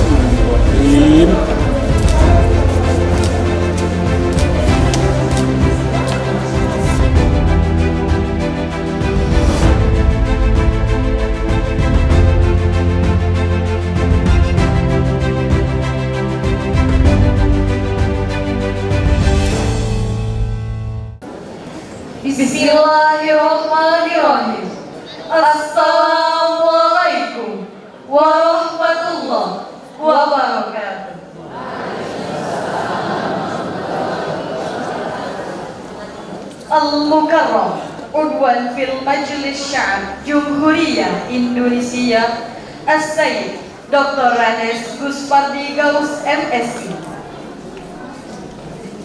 Bismillahirrahmanirrahim. Bismillahirrahmanirrahim. Assalamualaikum warahmatullahi wabarakatuh. Al-Mukarram Udwan fil Majlis Sya'ab Jumhuriyah Indonesia As-Sayyid Dr. Ranes Guspardi Gaus MSI.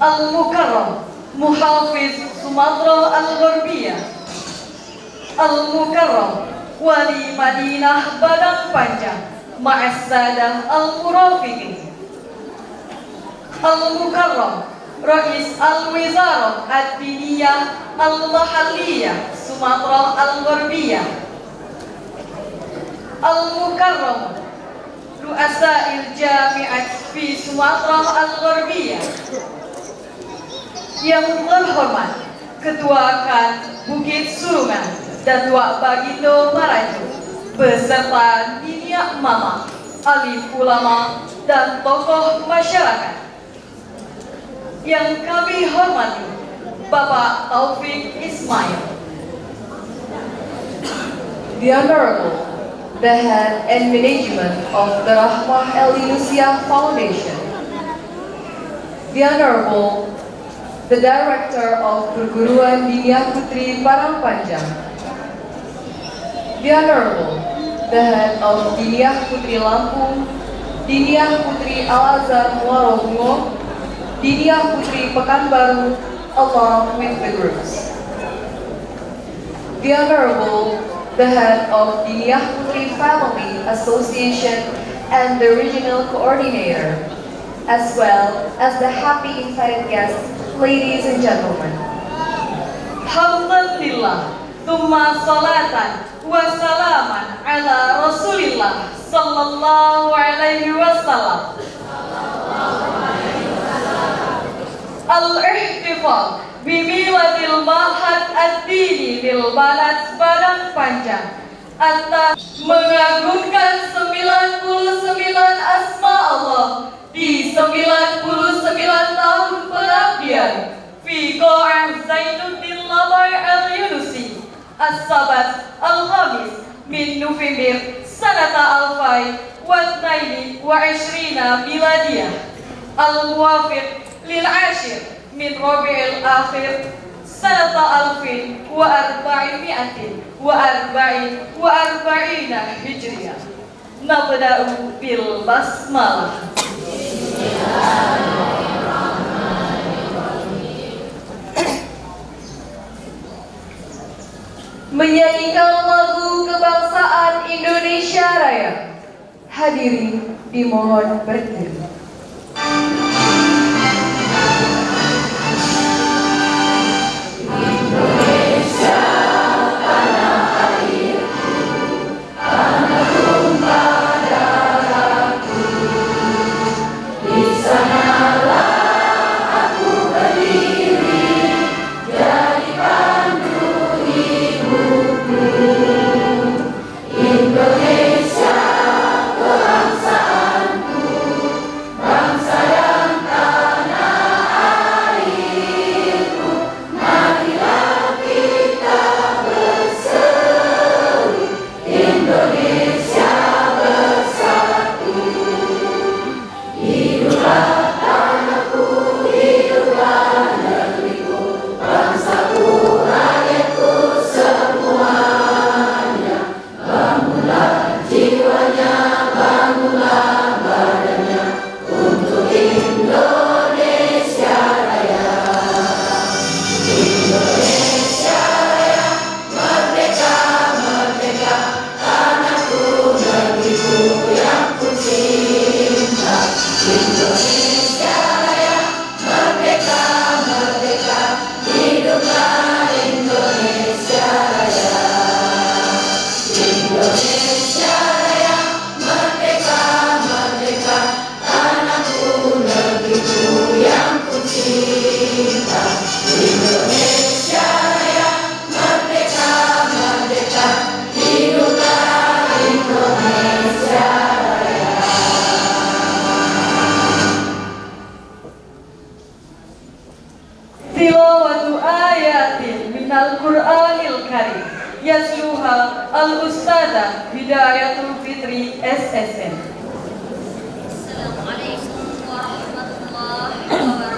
Al-Mukarram Muhafiz Sumatera Al-Ghorbiyah. Al-Mukarram Wali Madinah Padang Panjang Ma'as-Sadah Al-Murafiqin. Al-Mukarram Rais Al-Wizarah Ad-Diniyah Al-Mahalliyah Sumatera Al-Ghorbiyah. Al-Mukarram Ru'asa'il Jami'at fi Sumatera Al-Ghorbiyah. Yang terhormat Ketua KAN Bukit Surungan Datua Bagindo Maraju beserta Dinia Mama, alim ulama dan tokoh masyarakat. Yang kami hormati Bapak Taufik Ismail, The Honorable, the Head and Management of the Rahmah El Yunusiyah Foundation, The Honorable, the Director of Perguruan Diniyah Putri Parangpanjang, The Honorable, the Head of Diniyah Putri Lampung, Diniyah Putri Al-Azhar Muarabungo, Diniyah Putri Pekanbaru, along with the groups. The Honorable, the Head of Diniyah Putri Family Association and the Regional Coordinator, as well as the happy invited guests, ladies and gentlemen. Alhamdulillah, thumma salatan wa salaman ala Rasulillah sallallahu alaihi wasallam. Al-ihtifal bimiladil Ma'had Ad-Dini bil Balad Padang Panjang atas mengagungkan 99 asma Allah di 99 tahun pengabdian fi Qa'ah Zainuddin Labai Al-Yunusi As-Sabat Al-Khamis min November sanata alfai wa tnaini wa ishrina miladiyah al-muwafiq lil ashir min Rabi'il Akhir sanata alfin wa arba'imiatin wa arba'ina hijriyah. Nabda'u bil basmalah. Menyanyikan lagu kebangsaan Indonesia Raya. Hadirin dimohon berdiri. Al-Ustadzah Hidayatul Fitri SSN. Assalamualaikum warahmatullahi wabarakatuh.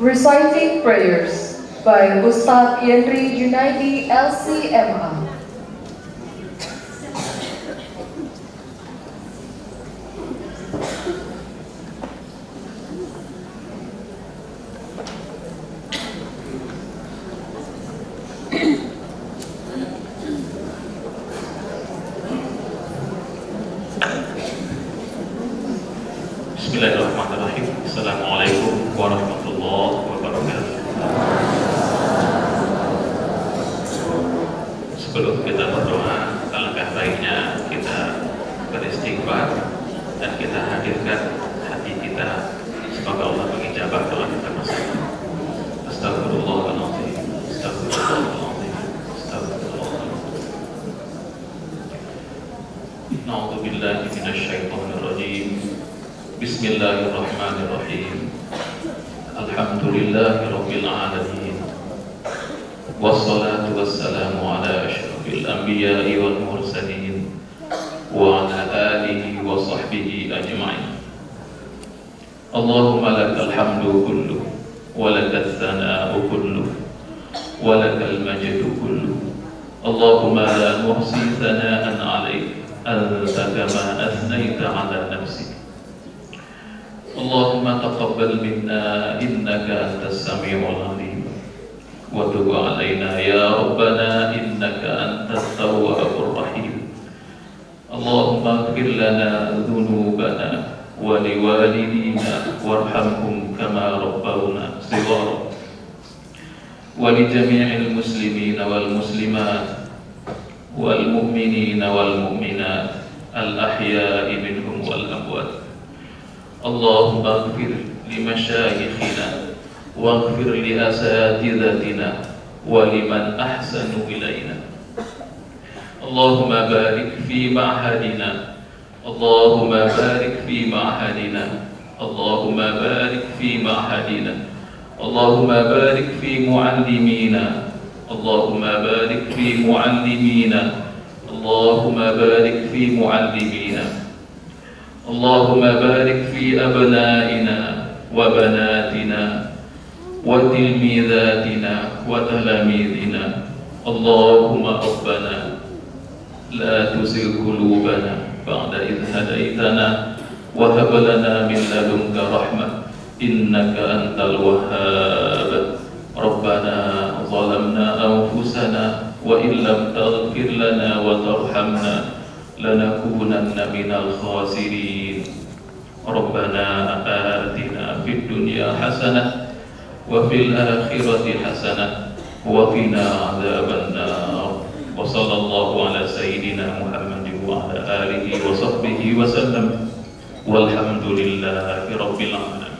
Reciting Prayers by Ustadz Yendri Junaidi LCMA. Bismillahirrahmanirrahim. Assalamualaikum warahmatullahi wabarakatuh. Sebelum kita berdoa, alangkah baiknya kita beristighfar dan kita hadirkan hati kita. Semoga Allah mengijabah doa kita masing-masing. Astagfirullahaladzim. Astagfirullahaladzim. Astagfirullahaladzim. Na'udzu billahi minasyaitonir rajim. Bismillahirrahmanirrahim. Alhamdulillahi rabbil alamin. Wassalatu wassalamu ala asyrafil anbiya'i wal mursalin wa ala alihi wa sahbihi ajma'in. Allahumma lakal hamdu kullu wa lakal thana'u kullu wa lakal majdu kullu. Allahumma la nuhsi thana'an 'alaik anta kama athnayta 'ala nafsik. Allahumma taqabbal minna innaka antas sami'ul 'alim wa tub 'alaina ya rabbana innaka antat tawwabur rahim. Allahumma ighfir lana dhunubana wa liwalidina warhamhum kama rabbawna shighara wa li jami'il muslimina wal muslimat wal mu'minina wal mu'minat al ahya'i minhum wal amwat. Allahumma ighfir li masyayikhina waghfir li asatidatina wa liman ahsanu ilaina. Allahumma barik fi ma'hadina. Allahumma barik fi ma'hadina. Allahumma barik fi ma'hadina. Allahumma barik fi muallimina. Allahumma barik fi muallimina. Allahumma barik fi muallimina. Allahumma barik fi abnaina wa banatina wa tilmidatina wa talamidina. Allahumma rabbana la tuzigh qulubana ba'da idh hadaitana wa hab lana min ladunka rahmah innaka antal wahhab. Rabbana zalamna anfusana wa in lam taghfir lana wa tarhamna lanakunanna minal khasirin. Rabbana atina fid dunya hasanah wa fil akhirati hasanah wa qina adzabannar. Wa sallallahu ala sayyidina Muhammadin wa ala alihi wa sahbihi wa sallam. Walhamdulillahi rabbil alamin.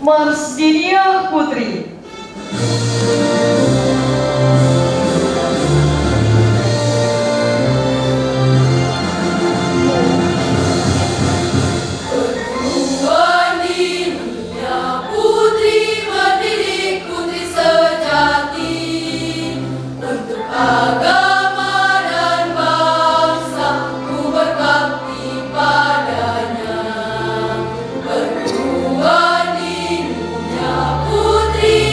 Mars Dinia Putri. Putri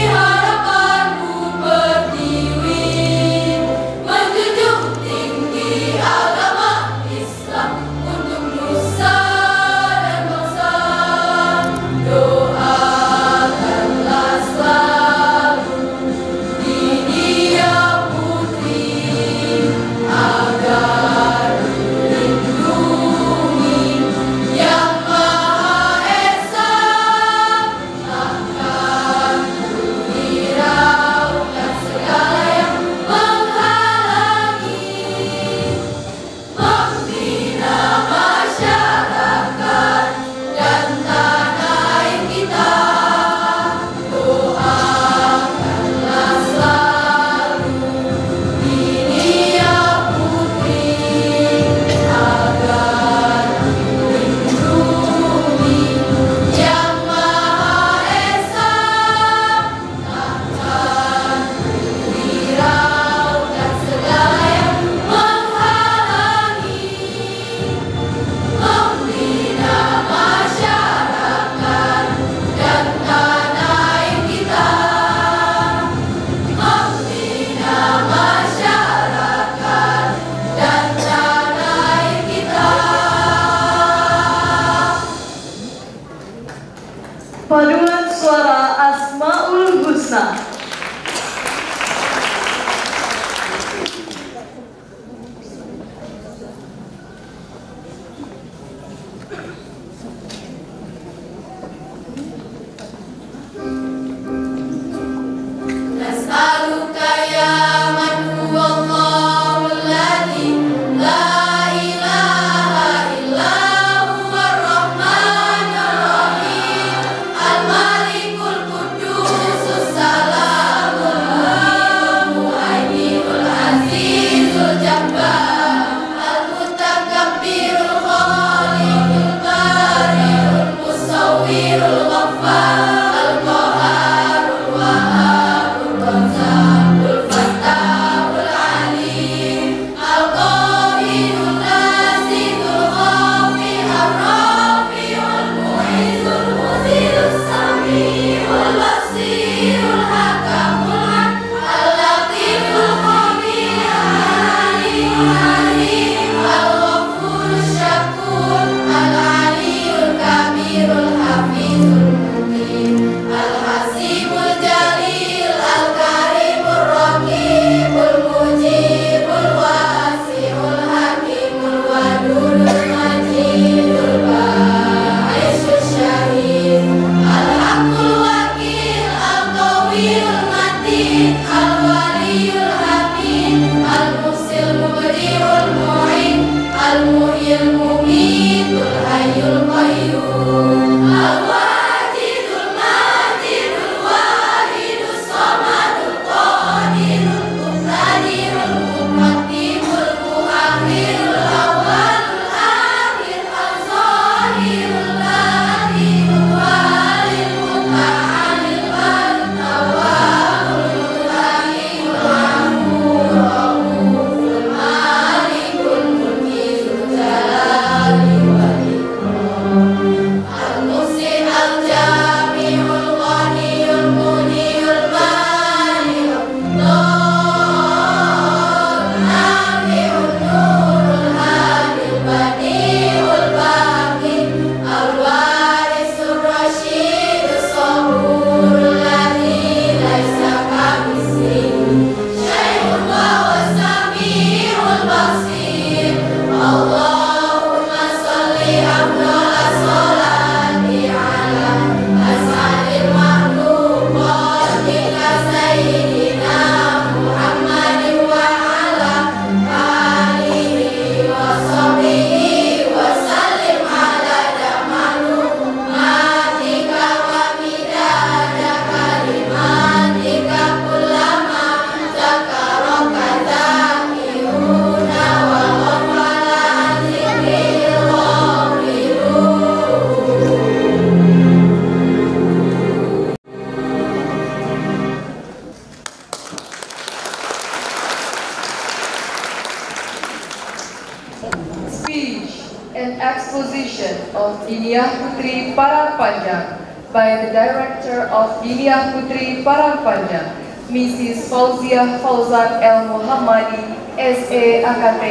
an exposition of Diniyah Putri Parangpanjang by the Director of Diniyah Putri Parangpanjang, Mrs. Fauziah Fauzan El Muhammadi, S.A. AKT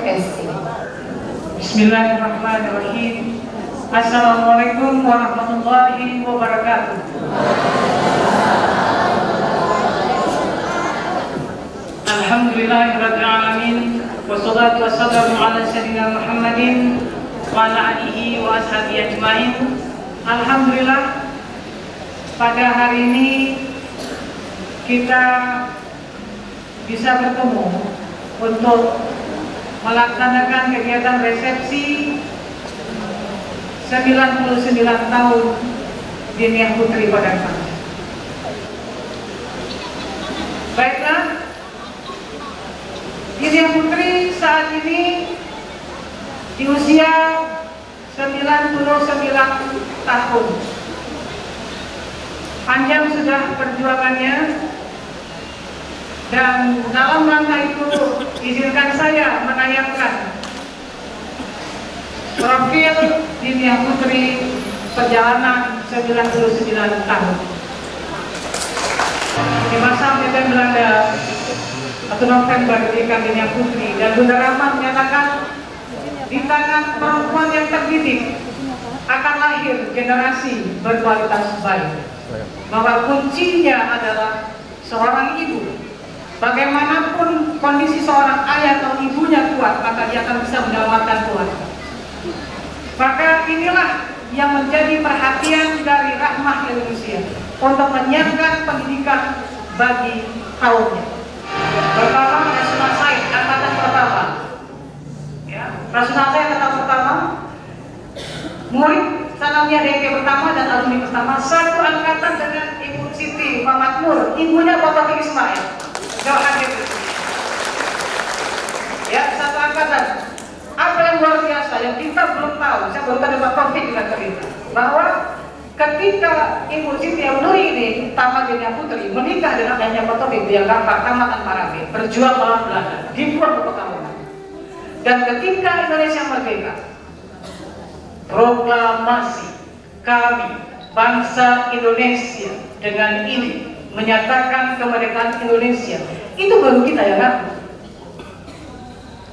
MSc. Bismillahirrahmanirrahim. Assalamualaikum warahmatullahi wabarakatuh. Alhamdulillahirabbil alamin, wassalatu wassalamu ala sayyidina Muhammadin wa ala alihi wa ashabihi ajmain. Alhamdulillah, pada hari ini kita bisa bertemu untuk melaksanakan kegiatan resepsi 99 tahun Diniyah Putri Parangpanjang. Baiklah, Diniyah Putri saat ini di usia 99 tahun. Panjang sudah perjuangannya, dan dalam rangka itu izinkan saya menayangkan profil Diniyah Putri perjalanan 99 tahun. Di masa militer Belanda 1 November dirikan Diniyah Putri, dan Bunda Rahma menyatakan di tangan perempuan yang terdidik akan lahir generasi berkualitas baik, bahwa kuncinya adalah seorang ibu. Bagaimanapun kondisi seorang ayah atau ibunya kuat, maka dia akan bisa menyelamatkan keluarga. Maka inilah yang menjadi perhatian dari Rahmah Indonesia untuk menyiapkan pendidikan bagi kaumnya. Pertama, Rasulullah Said, angkatan pertama. Ya, Rasulullah Said angkatan pertama, murid sanamnya DP pertama dan alumni pertama, satu angkatan dengan Ibu Siti Muhammad Nur, ibunya Bapak Taufik Ismail. Ya, satu angkatan. Apa yang luar biasa yang kita belum tahu, saya baru tadi Pak Taufik juga cerita bahwa ketika Ibu Siti Nur ini tamat Diniyah Putri menikah dengan ayahnya Pak Taufik di Jakarta, Tamatan Parabe, berjuang melawan Belanda, dibuat ke Pekalongan. Dan ketika Indonesia merdeka, proklamasi kami bangsa Indonesia dengan ini menyatakan kemerdekaan Indonesia, itu baru kita yang ngaku.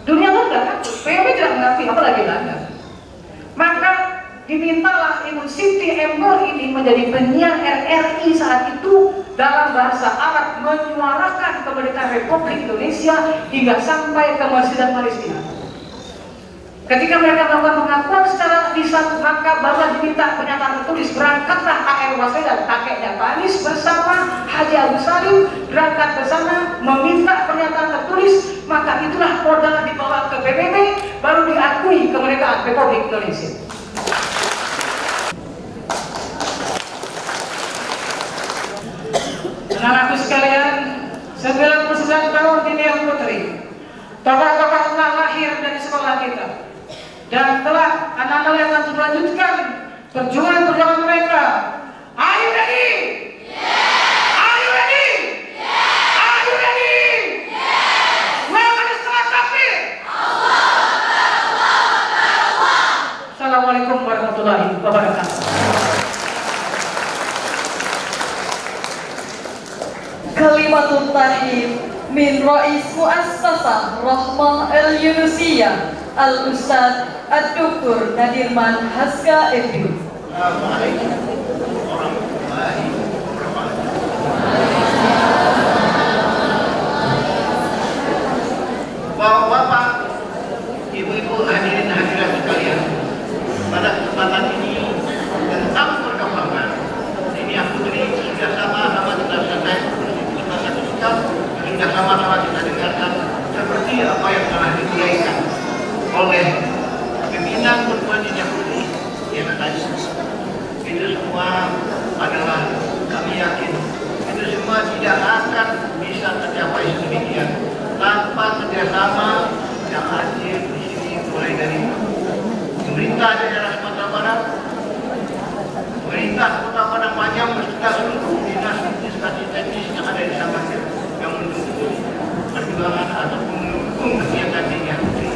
Dunia luar nggak ngaku, PBB tidak mengakui, apalagi Belanda. Maka dimintalah Ibu Siti Nur ini menjadi penyiar RRI saat itu dalam bahasa Arab, menyuarakan kemerdekaan Republik Indonesia hingga sampai ke Mesir dan Palestina. Ketika mereka melakukan pengakuan secara lisan, maka barulah diminta pernyataan tertulis. Berangkatlah A.R. Waswedan, kakeknya Pak Anies, bersama Haji Agus Salim berangkat ke sana meminta pernyataan tertulis. Maka itulah modal dibawa ke PBB, baru diakui kemerdekaan Republik Indonesia. Anak-anakku sekalian, 99 tahun Diniyah Putri, tokoh-tokoh telah lahir dari sekolah kita. Dan telah anak-anak yang akan melanjutkan perjuangan mereka. Are you ready? Yeah. Are you ready? Yeah. Are you ready? Yeah. Welcome to Salat Takbir. Assalamualaikum warahmatullahi wabarakatuh. Kalimatul Tahiyya min Rais Muassasah Rahmah Al-Yunusiyah Al-Ustaz Ad-Duktur Nadirman Haska FU. Assalamualaikum warahmatullahi wabarakatuh. Bapak-bapak, ibu-ibu, hadirin hadirat sekalian, pada kesempatan ini tentang perkembangan Diniyah Putri sudah sama-sama kita selesai sudah sama-sama kita dengarkan seperti apa yang telah diuraikan oleh pimpinan perempuan Diniyah Putri yang tadi. Itu semua adalah, kami yakin itu semua tidak akan bisa tercapai sedemikian tanpa kerjasama yang hadir di sini, mulai dari pemerintah daerah Sumatera Barat, pemerintah Kota Parangpanjang beserta seluruh dinas teknis yang ada di Samarinda yang mendukung perjuangan ataupun mendukung kegiatan Diniyah Putri.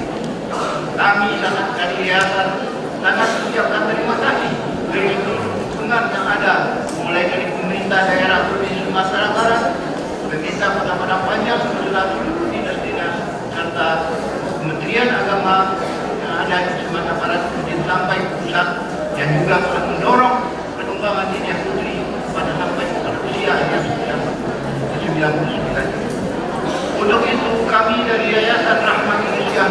Kami sangat sekali yayasan sangat mengucapkan terima kasih dari seluruh dukungan yang ada, mulai dari pemerintah daerah Provinsi Sumatera Barat, pemerintah Kota Padang Panjang, beserta seluruh dinas-dinas, serta Kementerian Agama yang ada di Sumatera Barat sampai pusat, yang juga telah mendorong perkembangan Dinia Putri pada sampai pada usia yang sudah 99. Untuk itu kami dari Yayasan Rahmat Indonesia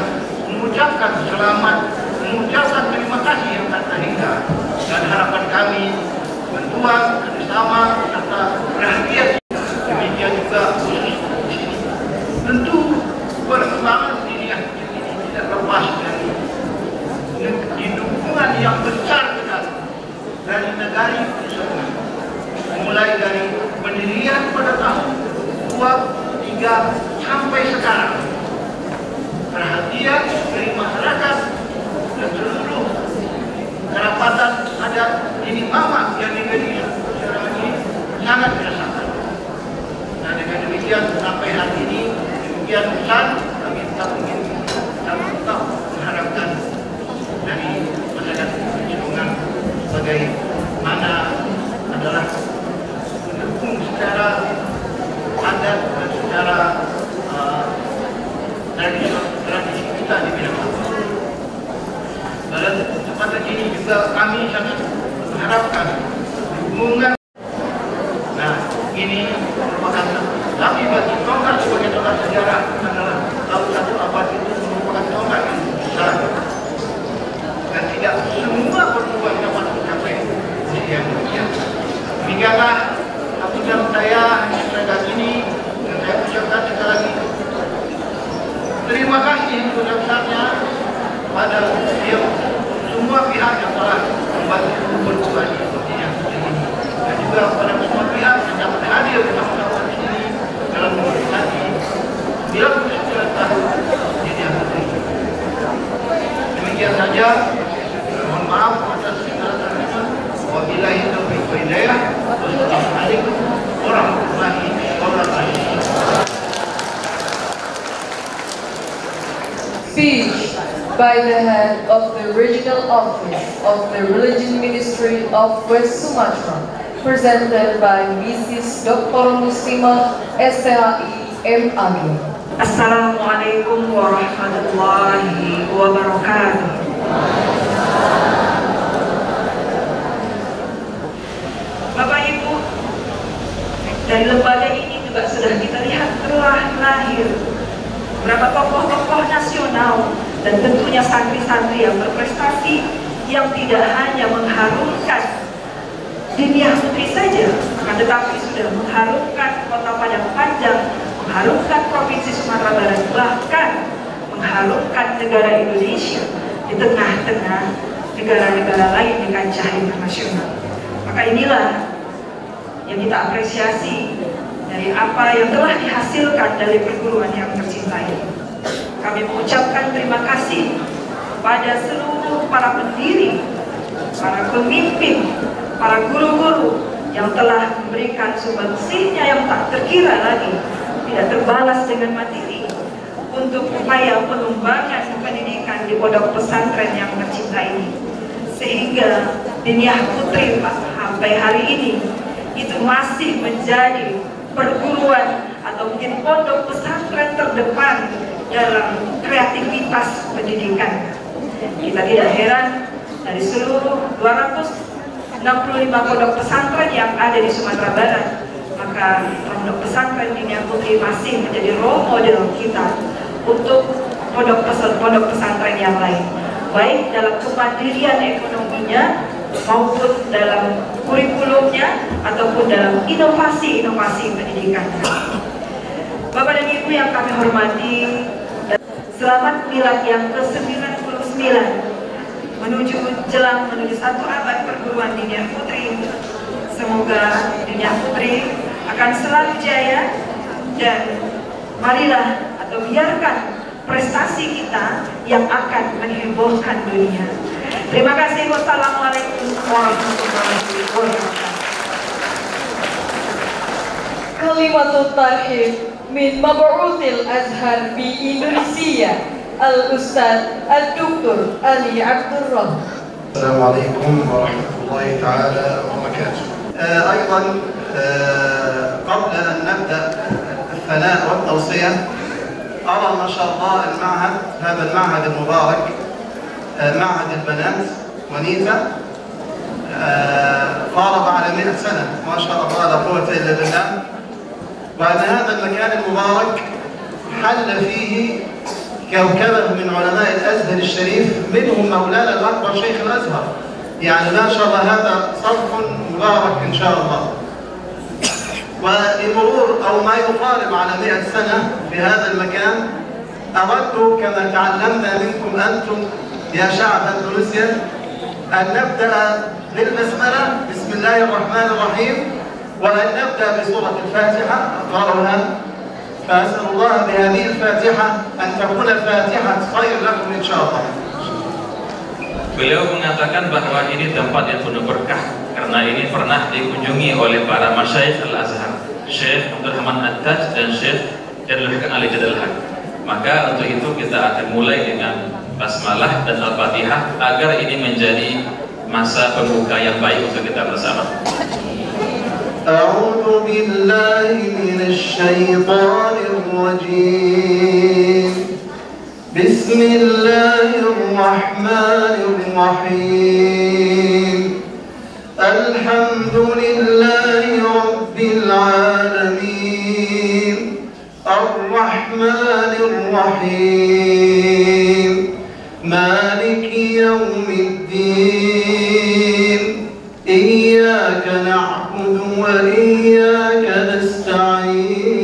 mengucapkan selamat, mengucapkan terima kasih yang tak terhingga, dan harapan kami bantuan kerjasama serta perhatian demikian juga khusus di sini. Tentu perkembangan ini tidak lepas dari dukungan yang besar sekali dari negara tersebut, mulai dari pendirian pada tahun 2003 sampai sekarang. Perhatian dari masyarakat dan seluruh kerapatan adat ini mama yang dimiliki sekarang ini sangat dirasakan. Nah, dengan demikian sampai hari ini demikian besar kami tetap ingin tetap mengharapkan dari masyarakat lingkungan bagaimana adalah mendukung secara adat dan secara tradisi kita di bidang agama. Pada kesempatan ini juga kami sangat mengharapkan dukungan. Nah, ini merupakan, tapi bagi tonggak sebagai tonggak sejarah adalah tahun 1 abad itu merupakan tonggak yang besar, dan tidak semua perempuan dapat mencapai usia demikian. Demikianlah sambutan saya terhadap ini, dan saya ucapkan sekali lagi terima kasih sebesar-besarnya pada semua pihak yang telah membantu berbuat seperti yang ini, dan juga pada semua pihak yang dapat hadir bersama-sama di sini dalam memperingati 99 tahun Dinia Putri. Demikian saja. Mohon maaf atas segala kekurangan. Wabillahi taufiq wal hidayah. Wassalamualaikum warahmatullahi wabarakatuh. Speech by the head of the Regional Office of the Religion Ministry of West Sumatra, presented by Mrs. Dr. Muslimah STHI M. Amin. Assalamualaikum warahmatullahi wabarakatuh. Bapak Ibu, dari lembaga ini juga sudah kita lihat telah lahir beberapa tokoh-tokoh nasional dan tentunya santri-santri yang berprestasi, yang tidak hanya mengharumkan Dinia Putri saja, tetapi sudah mengharumkan Kota Padang Panjang, mengharumkan Provinsi Sumatera Barat, bahkan mengharumkan negara Indonesia di tengah-tengah negara-negara lain di kancah internasional. Maka inilah yang kita apresiasi dari apa yang telah dihasilkan dari perguruan yang tercinta ini. Kami mengucapkan terima kasih kepada seluruh para pendiri, para pemimpin, para guru-guru yang telah memberikan sumbangsihnya yang tak terkira lagi, tidak terbalas dengan materi, untuk upaya pengembangan pendidikan di pondok pesantren yang tercinta ini. Sehingga Dinia Putri sampai hari ini itu masih menjadi perguruan atau mungkin pondok pesantren terdepan dalam kreativitas pendidikan. Kita tidak heran dari seluruh 265 pondok pesantren yang ada di Sumatera Barat, maka pondok pesantren Dinia Putri masih menjadi role model kita untuk pondok pesantren yang lain, baik dalam kemandirian ekonominya maupun dalam kurikulumnya ataupun dalam inovasi-inovasi pendidikan. Bapak dan Ibu yang kami hormati, selamat milad yang ke-99 menuju 1 abad perguruan Dinia Putri. Semoga Dinia Putri akan selalu jaya, dan marilah atau biarkan prestasi kita yang akan menghebohkan dunia. Terima kasih. Wassalamualaikum warahmatullahi wabarakatuh. Kalimatut tarhib min Mab'uthil Azhar bi Indonesia Al-Ustadz Al-Duktur Ali Abdul Rahman. Assalamualaikum warahmatullahi taala wabarakatuh. أيضا قبل أن نبدأ الثناء والتوصية أرى ما شاء الله المعهد، هذا المعهد المبارك معهد البنات ونيتا قارب على 100 سنة ما شاء الله لا قوة إلا بالله، وأن هذا المكان المبارك حل فيه كوكبة من علماء الأزهر الشريف، منهم مولانا الأكبر شيخ الأزهر. يعني ما شاء الله هذا صرح مبارك إن شاء الله. ولمرور أو ما يقارب على 100 سنة في هذا المكان، أردت كما تعلمنا منكم أنتم يا شعب أندونيسيا أن نبدأ بالبسملة، بسم الله الرحمن الرحيم، وأن نبدأ بسورة الفاتحة أقرأها. فأسأل الله بهذه الفاتحة أن تكون فاتحة خير لكم إن شاء الله. Beliau mengatakan bahwa ini tempat yang penuh berkah karena ini pernah dikunjungi oleh para masyayikh Al-Azhar, Syekh Abdul Rahman At-Taj dan Syekh Darul Haqqan Ali Jadal Haq. Maka untuk itu kita akan mulai dengan basmalah dan Al-Fatihah agar ini menjadi masa pembuka yang baik untuk kita bersama. A'udzu billahi minasyaitonir rajim. Bismillahirrahmanirrahim. Alhamdulillahi rabbil alamin. Ar-Rahmanir Rahim. Maliki yaumiddin. Iyyaka na'budu wa iyyaka nasta'in.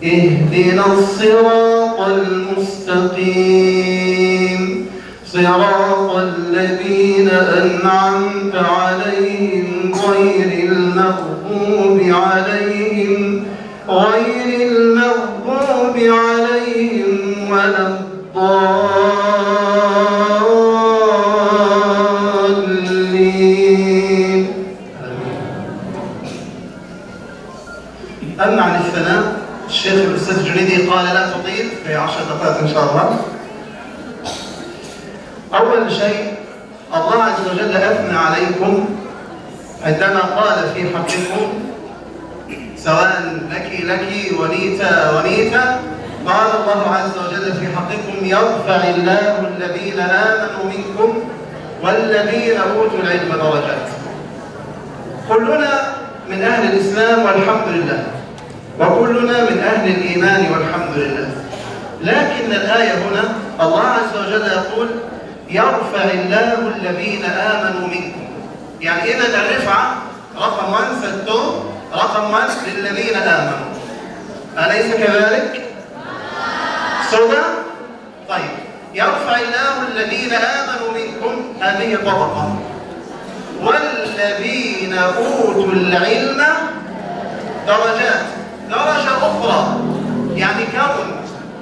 Ihdinas siratal mustaqim. Siratal ladzina an'amta 'alaihim ghairil maghdubi 'alaihim waladdallin. أما عن الثناء الشيخ الأستاذ الجنيدي قال لا تطيل في 10 دقائق إن شاء الله. أول شيء الله عز وجل أثنى عليكم عندما قال في حقكم سواء لك ونيتا قال الله عز وجل في حقكم يرفع الله الذين آمنوا منكم والذين أوتوا العلم درجات. كلنا من أهل الإسلام والحمد لله، وكلنا من أهل الإيمان والحمد لله، لكن الآية هنا الله عز وجل يقول يرفع الله الذين آمنوا منكم. يعني إذا الرفعة رقم 1 ستو رقم 1 للذين آمنوا، أليس كذلك؟ صدق؟ طيب يرفع الله الذين آمنوا منكم هذه طبقة، والذين أوتوا العلم درجات، درجة أخرى. يعني كون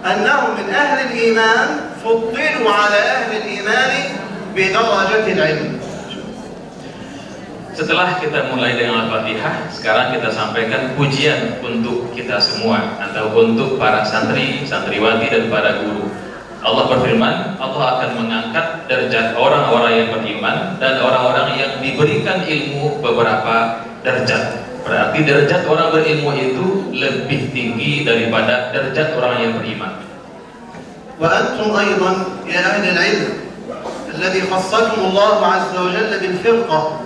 أنهم من أهل الإيمان فضلوا على أهل الإيمان بدرجة العلم. Setelah kita mulai dengan Al-Fatihah, sekarang kita sampaikan pujian untuk kita semua atau untuk para santri, santriwati dan para guru. Allah berfirman, Allah akan mengangkat derajat orang-orang yang beriman dan orang-orang yang diberikan ilmu beberapa derajat. Berarti derajat orang berilmu itu lebih tinggi daripada derajat orang yang beriman. وأنتم أيضا يا أهل العلم الذي خصكم الله عز وجل بالفرقة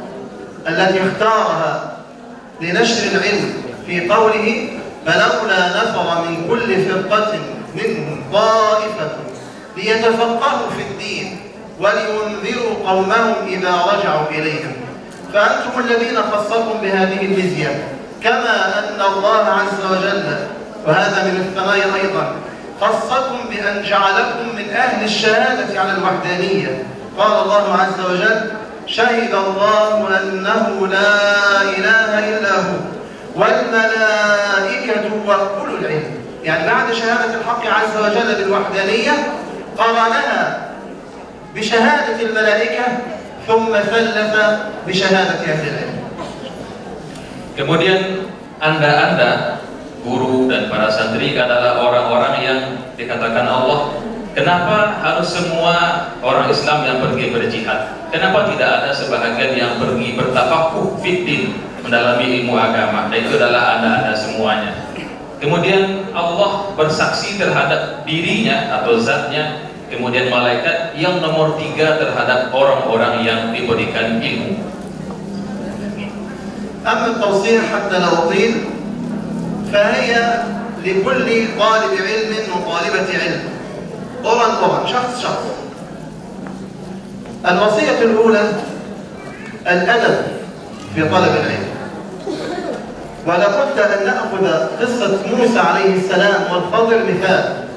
التي اختارها لنشر العلم في قوله فلولا نفر من كل فرقة منهم طائفة ليتفقهوا في الدين ولينذروا قومهم إذا رجعوا إليهم. فأنتم الذين خصكم بهذه المزية، كما أن الله عز وجل وهذا من الثناء أيضا خصكم بأن جعلكم من أهل الشهادة على الوحدانية. قال الله عز وجل شهد الله أنه لا إله إلا هو والملائكة وأولو العلم. يعني بعد شهادة الحق عز وجل بالوحدانية قرنها بشهادة الملائكة ثم ثلث بشهادة أهل العلم. Kemudian Anda guru dan para santri adalah orang-orang yang dikatakan Allah, kenapa harus semua orang Islam yang pergi berjihad? Kenapa tidak ada sebahagian yang pergi bertafakuh fiddin, mendalami ilmu agama? Dan itu adalah ada semuanya. Kemudian Allah bersaksi terhadap dirinya atau zatnya. Kemudian malaikat yang nomor 3 terhadap orang-orang yang diberikan ilmu. أما التوصية حتى لا أطيل فهي لكل طالب علم وطالبة علم طبعا شخص. الوصية الأولى الأدب في طلب العلم، ولا بد أن نأخذ قصة موسى عليه السلام والخضر مثال.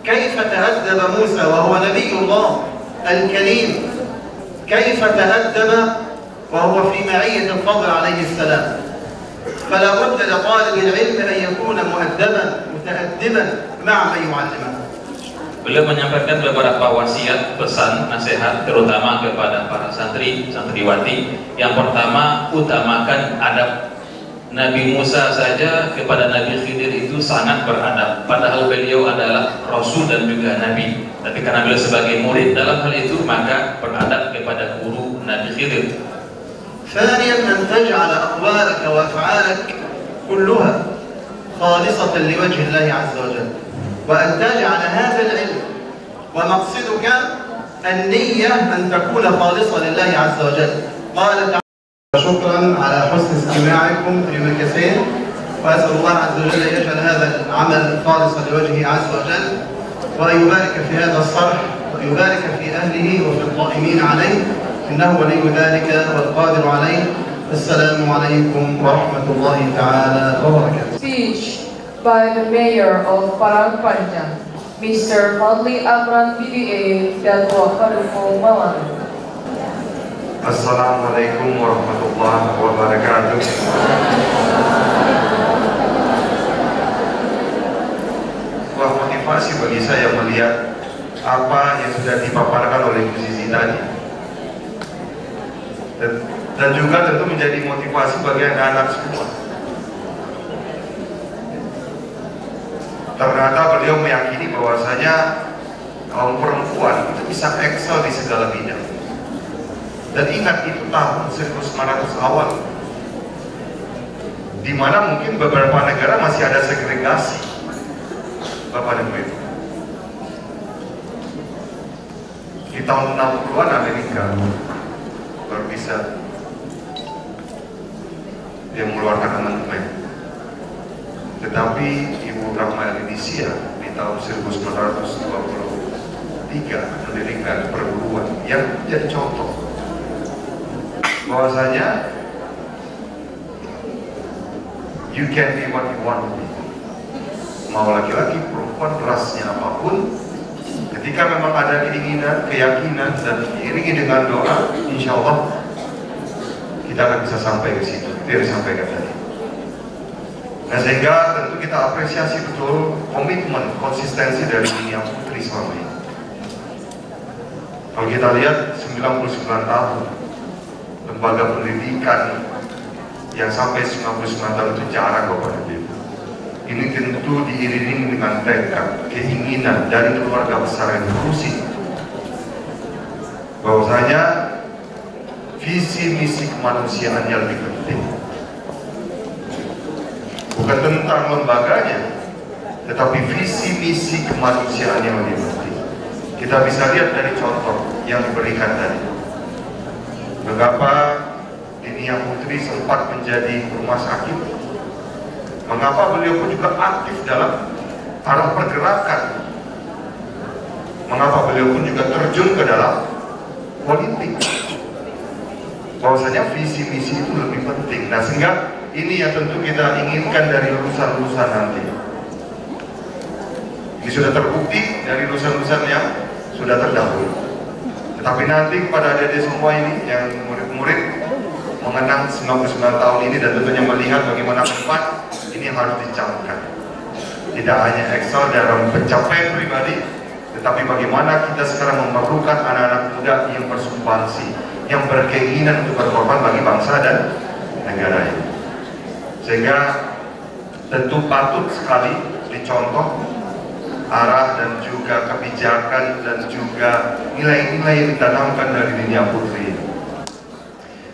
كيف تأدب موسى وهو نبي الله الكريم، كيف تأدب وهو في معية الخضر عليه السلام. فلا بد لطالب العلم أن يكون مؤدبا متأدبا مع من يعلمه. Beliau menyampaikan beberapa wasiat, pesan, nasihat terutama kepada para santri, santriwati. Yang pertama, utamakan adab. Nabi Musa saja kepada Nabi Khidir itu sangat beradab, padahal beliau adalah Rasul dan juga Nabi. Tapi karena beliau sebagai murid dalam hal itu, maka beradab kepada guru Nabi Khidir. ثانيا أن تجعل أقوالك وأفعالك كلها خالصة لوجه الله عز وجل، وأن تجعل هذا العلم ومقصدك النية أن تكون خالصة لله عز وجل. قال تعالى: شكرا على حسن استماعكم في كثير، وأسأل الله عز وجل أن يجعل هذا العمل خالصا لوجهه عز وجل، وأن يبارك في هذا الصرح، ويبارك في أهله وفي القائمين عليه، إنه ولي ذلك والقادر عليه. السلام عليكم ورحمة الله تعالى وبركاته. Speech by the Mayor of Parangpanjang, Mr. Fadli Amran BDA dan Wakarumo Malang. Assalamualaikum warahmatullahi wabarakatuh. Sebuah motivasi bagi saya melihat apa yang sudah dipaparkan oleh musisi tadi, dan juga tentu menjadi motivasi bagi anak-anak semua. Ternyata beliau meyakini bahwasanya kaum perempuan itu bisa eksel di segala bidang. Dan ingat, itu tahun 1900 awal, di mana mungkin beberapa negara masih ada segregasi, Bapak dan Ibu. Di tahun 60-an Amerika baru bisa dia mengeluarkan amandemen. Tetapi Ibu Rahma Indonesia di tahun 1923 mendirikan perguruan yang menjadi contoh bahwasanya you can be what you want to be. Mau laki-laki, perempuan, rasnya apapun, ketika memang ada keinginan, keyakinan, dan diiringi dengan doa, insya Allah kita akan bisa sampai ke situ. Itu yang disampaikan tadi. Nah, sehingga tentu kita apresiasi betul komitmen, konsistensi dari Dunia Putri selama ini. Kalau kita lihat 99 tahun lembaga pendidikan yang sampai 99 tahun itu jarang, Bapak dan Ibu. Ini tentu diiringi dengan tekad, keinginan dari keluarga besar yang berusi bahwasanya visi misi kemanusiaan yang lebih penting, bukan tentang lembaganya, tetapi visi misi kemanusiaan yang lebih penting. Kita bisa lihat dari contoh yang diberikan tadi, mengapa Dunia Putri sempat menjadi rumah sakit. Mengapa beliau pun juga aktif dalam arah pergerakan. Mengapa beliau pun juga terjun ke dalam politik. Bahwasanya visi misi itu lebih penting. Nah, sehingga ini yang tentu kita inginkan dari lulusan-lulusan nanti. Ini sudah terbukti dari lulusan-lulusan yang sudah terdahulu. Tetapi nanti kepada adik-adik semua ini yang murid-murid mengenang 99 tahun ini dan tentunya melihat bagaimana depan ini harus dicamkan. Tidak hanya excel dalam pencapaian pribadi, tetapi bagaimana kita sekarang memerlukan anak-anak muda yang bersumbangsi, yang berkeinginan untuk berkorban bagi bangsa dan negara ini. Sehingga tentu patut sekali dicontoh arah dan juga kebijakan dan juga nilai-nilai yang ditanamkan dari Dinia Putri.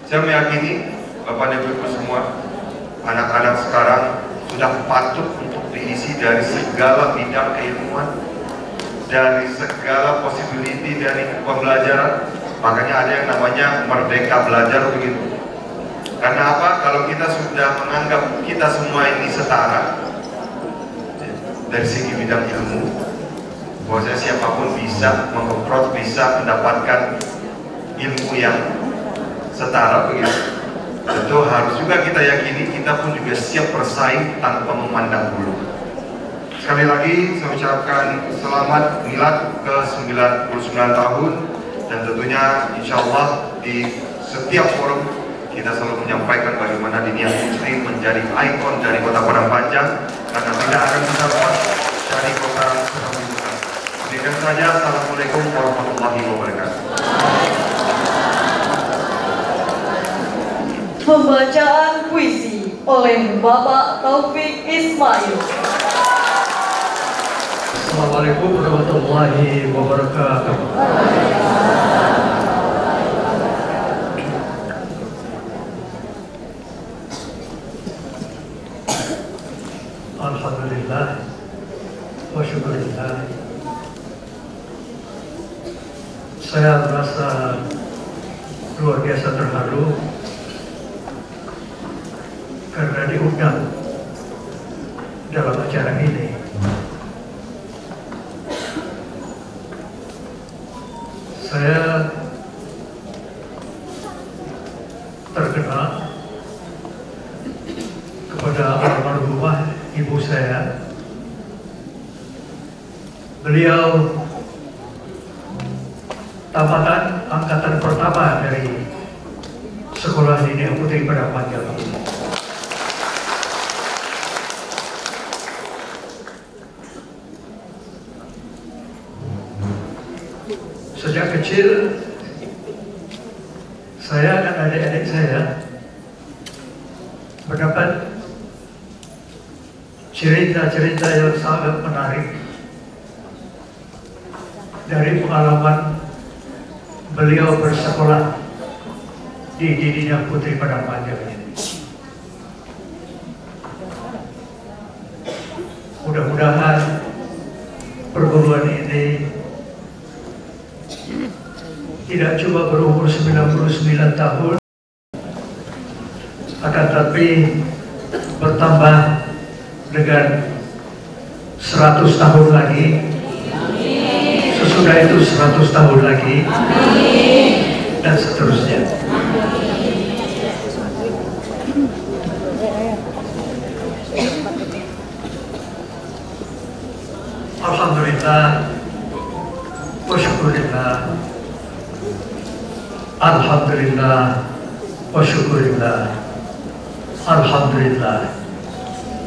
Saya meyakini Bapak dan Ibu semua, anak-anak sekarang sudah patut untuk diisi dari segala bidang keilmuan, dari segala possibility dari pembelajaran. Makanya ada yang namanya merdeka belajar begitu. Karena apa? Kalau kita sudah menganggap kita semua ini setara dari segi bidang ilmu, bahwasanya siapapun bisa mengapproach, bisa mendapatkan ilmu yang setara begitu. Tentu harus juga kita yakini kita pun juga siap bersaing tanpa memandang bulu. Sekali lagi saya ucapkan selamat milad ke 99 tahun, dan tentunya insya Allah di setiap forum kita selalu menyampaikan bagaimana Dinia Putri menjadi ikon dari Kota Padang Panjang, karena tidak akan bisa lepas dari Kota Sukabumi. Demikian saja, assalamualaikum warahmatullahi wabarakatuh. Pembacaan puisi oleh Bapak Taufik Ismail. Assalamualaikum warahmatullahi wabarakatuh. Alhamdulillah wa syukurillah. Saya merasa luar biasa terharu karena diundang dalam acara ini. Saya terkenal kepada almarhumah ibu saya. Beliau tamatan angkatan pertama dari Sekolah Dinia Putri Padang Panjang. Sejak kecil, saya dan adik-adik saya mendapat cerita-cerita yang sangat menarik dari pengalaman beliau bersekolah di Dinia Putri Padang Panjang ini. Mudah-mudahan perguruan ini tidak cuma berumur 99 tahun, akan tapi bertambah dengan 100 tahun lagi. Sesudah itu 100 tahun lagi. Dan seterusnya. Alhamdulillah wa syukurillah. Alhamdulillah wa syukurillah. Alhamdulillah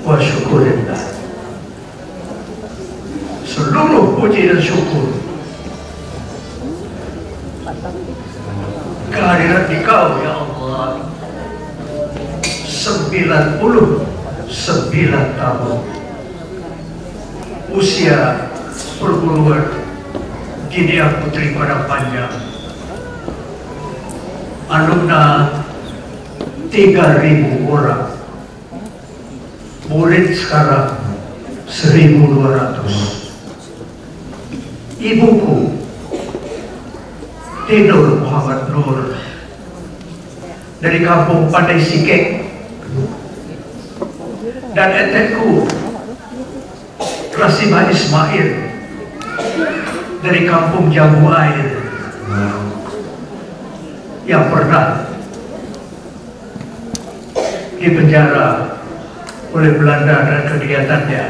wa syukurillah. Seluruh puji dan syukur kehadiran Dikau ya Allah. 99 tahun usia perguruan Dinia Putri Padang Panjang, alumna 3.000 orang, murid sekarang 1.200. Ibuku Tinur Muhammad Nur dari kampung Pandai Sikek, dan etekku Rasimah Ismail dari kampung Jambu Air yang pernah dipenjara oleh Belanda dan kegiatannya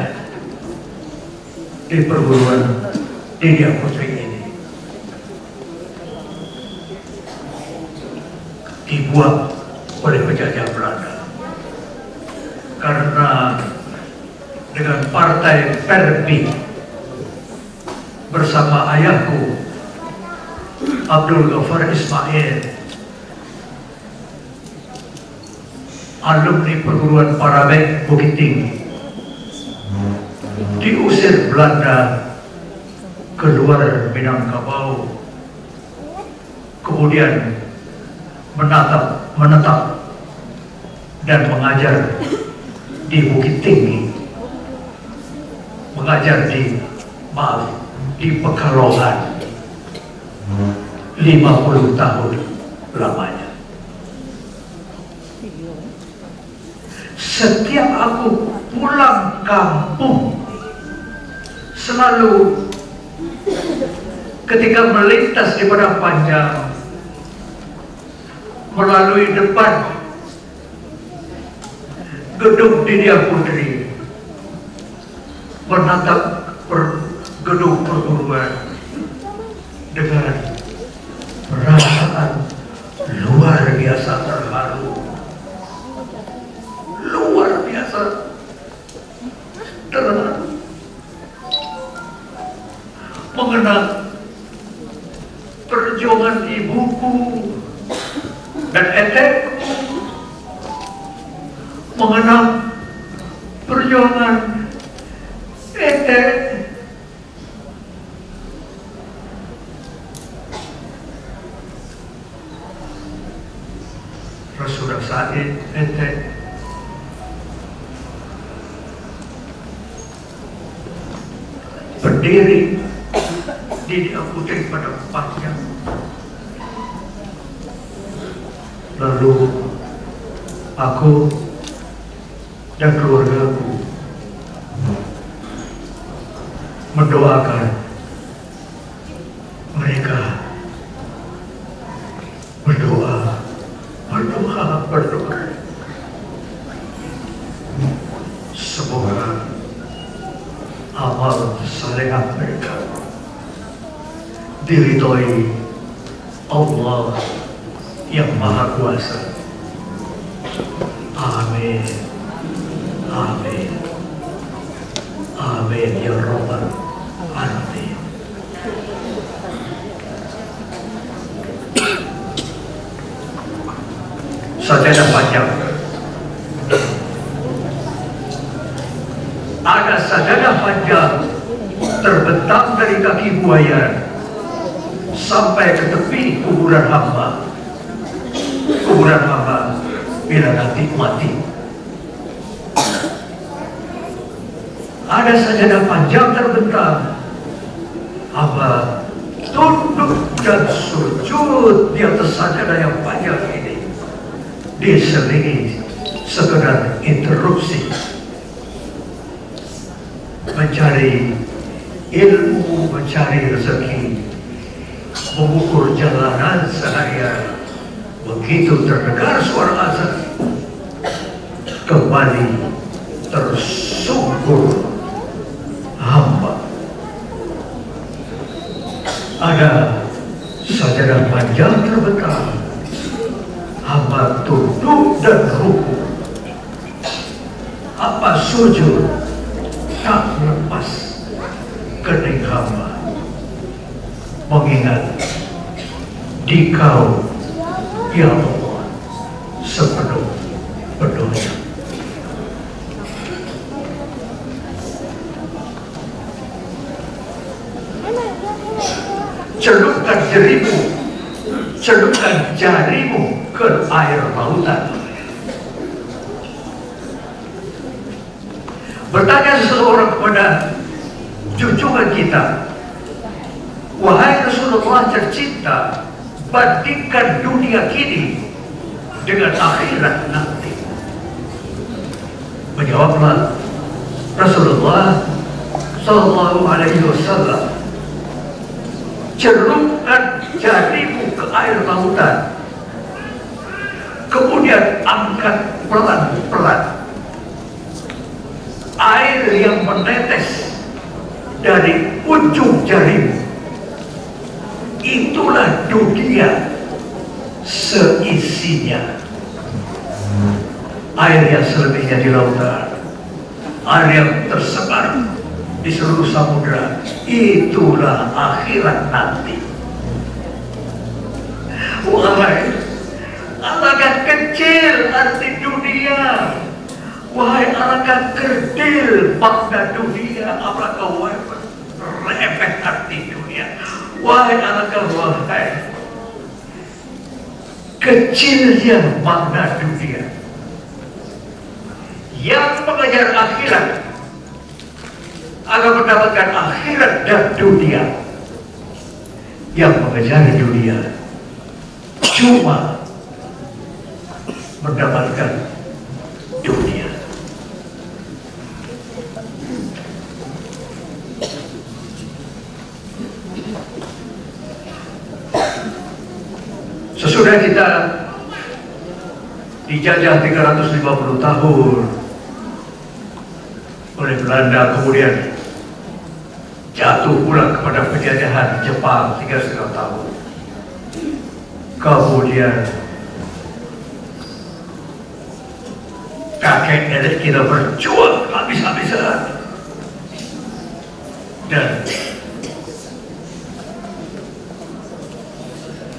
di perguruan Dinia Putri ini dibuat oleh penjajah Belanda karena dengan partai Perbi bersama ayahku Abdul Ghaffar Ismail, alumni perguruan Parabek Bukit Tinggi, diusir Belanda keluar Minangkabau, kemudian menetap dan mengajar di Bukit Tinggi, mengajar di Pekalongan 50 tahun lamanya. Setiap aku pulang kampung, selalu ketika melintas di Padang Panjang, melalui depan gedung Didia Putri, menatap gedung perguruan dengan perasaan luar biasa terharu, luar biasa terharu, mengenang perjuangan ibuku dan etekku, mengenang perjuangan etek Rasulullah Said etek berdiri di Putri pada Panjang. Lalu aku dan keluargaku mendoakan mereka, berdoa. Semoga amal saleh mereka diridhoi Allah yang Maha Kuasa. Amin. Amin. Amin ya Rabbal Alamin. Sajadah panjang. Ada sajadah panjang terbentang dari kaki buaya sampai ke tepi kuburan hamba. Kuburan hamba bila nanti mati. Ada sajadah panjang terbentang. Hamba tunduk dan sujud di atas sajadah yang panjang ini. Diselingi sekedar interupsi, mencari ilmu, mencari rezeki, mengukur jalanan seharian. Begitu terdengar suara azan, kembali tersungkur hamba. Ada sajadah panjang terbentang. Hamba tunduk dan ruku, hamba sujud, tak lepas kening hamba, mengingat Dikau ya Allah sepenuh-penuhnya. Celupkan jarimu, celupkan jarimu ke air lautan. Bertanya seseorang kepada junjungan kita, wahai Rasulullah tercinta, bandingkan dunia kini dengan akhirat nanti. Menjawablah Rasulullah Sallallahu Alaihi Wasallam, celupkan jarimu ke air lautan, kemudian angkat pelan-pelan. Air yang menetes dari ujung jarimu, itulah dunia seisinya. Air yang selebihnya di lautan, air yang tersebar di seluruh samudera, itulah akhirat nanti. Wahai, alangkah kecil arti dunia. Wahai, alangkah kerdil makna dunia. Alangkah remeh arti Wahai anak wahai, kecilnya makna dunia. Yang mengejar akhirat akan mendapatkan akhirat dan dunia. Yang mengejar dunia cuma mendapatkan dunia. Sesudah kita dijajah 350 tahun oleh Belanda, kemudian jatuh pula kepada penjajahan Jepang 3,5 tahun. Kemudian kakek nenek kita berjuang habis-habisan dan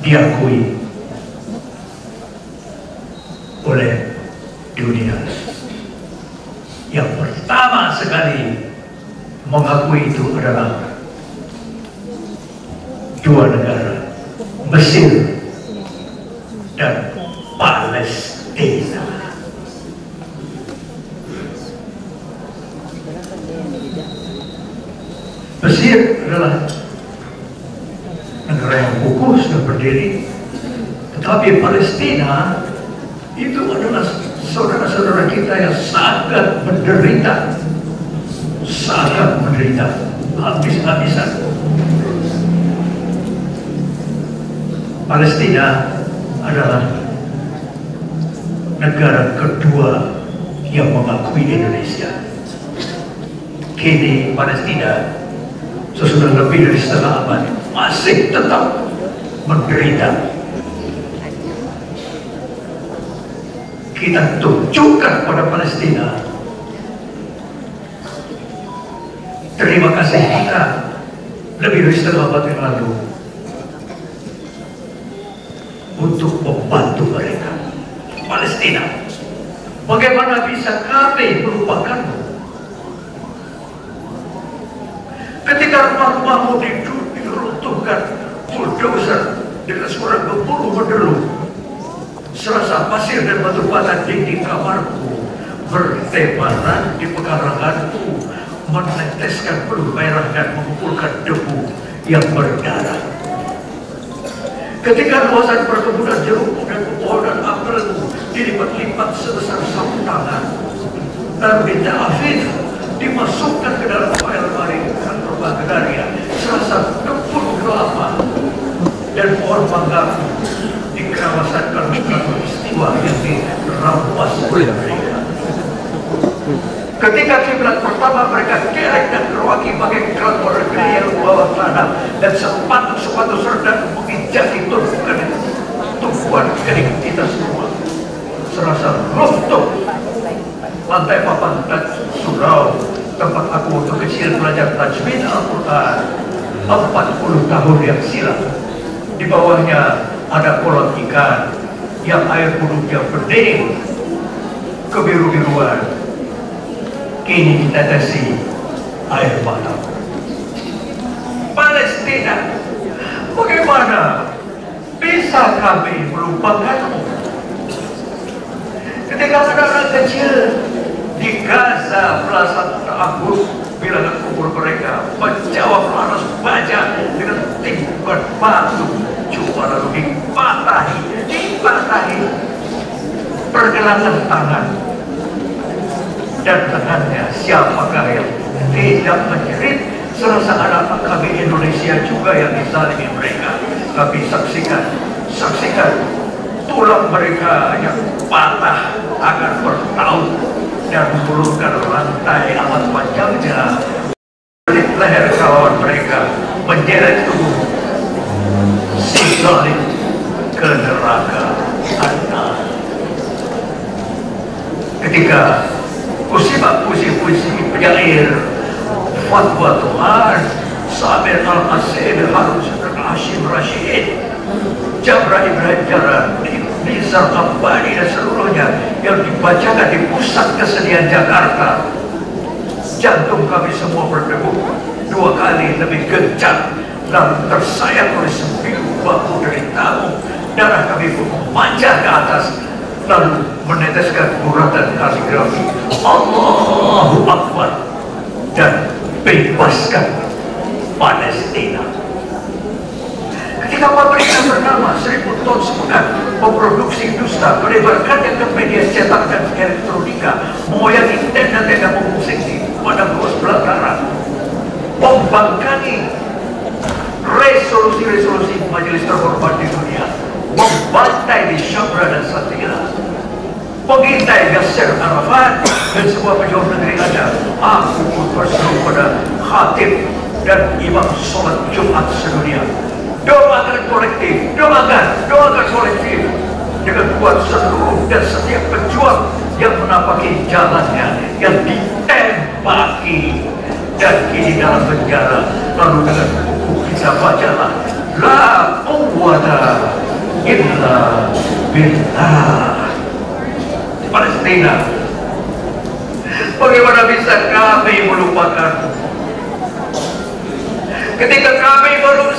diakui oleh dunia. Yang pertama sekali mengakui itu adalah dua negara, Mesir dan Palestina. Mesir adalah negara yang kokoh sudah berdiri, tetapi Palestina itu adalah saudara-saudara kita yang sangat menderita, habis-habisan. Palestina adalah negara kedua yang mengakui Indonesia. Kini Palestina sesudah lebih dari setengah abad masih tetap menderita. Kita tunjukkan pada Palestina terima kasih kita lebih dari setengah abad yang lalu untuk membantu mereka. Palestina, bagaimana bisa kami melupakanmu? Ketika rumah-rumahmu diruntuhkan bulldozer dengan suara gemuruh menderu, serasa pasir dan batu bata dinding kamarku bertebaran di pekaranganku, meneteskan peluh merah dan mengumpulkan debu yang berdarah. Ketika luasan perkebunan jeruk dan pepohonan apelmu dilipat-lipat sebesar sapu tangan, lalu di Tel Aviv dimasukkan ke dalam file lemari kantor Agraria, serasa kebun kelapa dan pohon mangga di kawasan kantor istiwa yang dirampas oleh mereka. Ketika kiblat pertama mereka kerek dan keroaki pakai kantor negeri yang bawah tanah dan sepatu serdang menginjaki tumpuan kering kita semua, serasa runtuh lantai papan dan surau tempat aku waktu kecil belajar tajwid Al-Quran 40 tahun yang silam. Di bawahnya ada kolam ikan yang air purutnya bening kebiru-biruan, kini ditetesi air mata. Palestina, bagaimana bisa kami melupakanmu? Ketika anak-anak kecil di Gaza belasan tahun bilangan umur mereka menjawab laras baja dengan timbukan batu, cuma lalu dipatahi pergelangan tangan dan tangannya. Siapakah yang tidak menjerit? Serasa anak-anak kami Indonesia juga yang dizalimi mereka. Kami saksikan tulang mereka yang patah akan bertaut dan menurunkan rantai amat panjangnya dari leher kawan mereka, menyeret tubuh si zalim ke neraka anak. Ketika kusimak puisi-puisi penyair fatwa Tuhan Sabir Al-Asir, Harun Hashim Rashid, Jabra Ibrahim Jaran, Nizar Abbani dan seluruhnya yang dibacakan di pusat kesenian Jakarta, jantung kami semua berdegup 2 kali lebih kencang lalu tersayat oleh sembilu baku deritamu. Darah kami pun memanjang ke atas, lalu meneteskan guratan kaligrafi Allahu Akbar, dan bebaskan Palestina. Ketika pabriknya bernama 1000 ton sepekan memproduksi dusta, melebarkannya ke media cetak dan elektronika, memoyangi tenda-tenda pengungsi di padang luas belantara, membangkangi resolusi-resolusi majelis terhormat di dunia, membantai di Syabra dan Satira, mengintai Yasser Arafat dan semua pejuang negeri ada. Aku pun berseru pada khatib dan imam sholat Jumat sedunia. Doakan kolektif, doakan kolektif dengan kuat seluruh dan setiap pejuang yang menapaki jalannya, yang ditembaki dan kini dalam penjara. Lalu dengan buku kita bacalah la quwwata illa billah. Palestina, bagaimana bisa kami melupakan ketika kami baru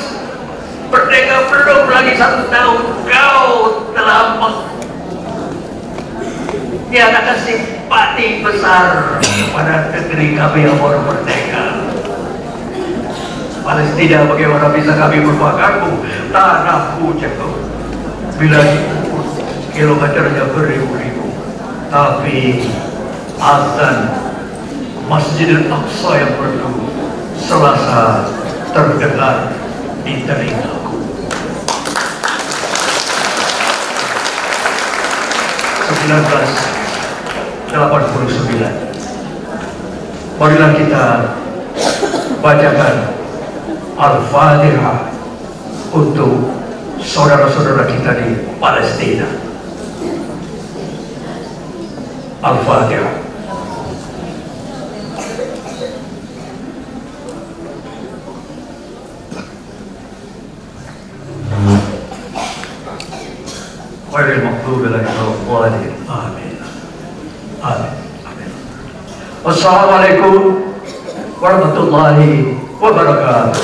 merdeka, belum lagi 1 tahun, kau telah menyatakan simpati besar pada negeri kami yang baru merdeka. Palestina, bagaimana bisa kami melupakanmu? Tanahku jatuh bila diukur kilometernya beribu-ribu, tapi azan Masjidil Aqsa yang merdu Selasa terdengar di telingaku. 1989. Marilah kita bacakan Al-Fatihah untuk saudara-saudara kita di Palestina. Al-Fatihah. Ghairil maghdubi alaihim waladdallin. Amin. Amin. Amin. Wassalamualaikum warahmatullahi wabarakatuh.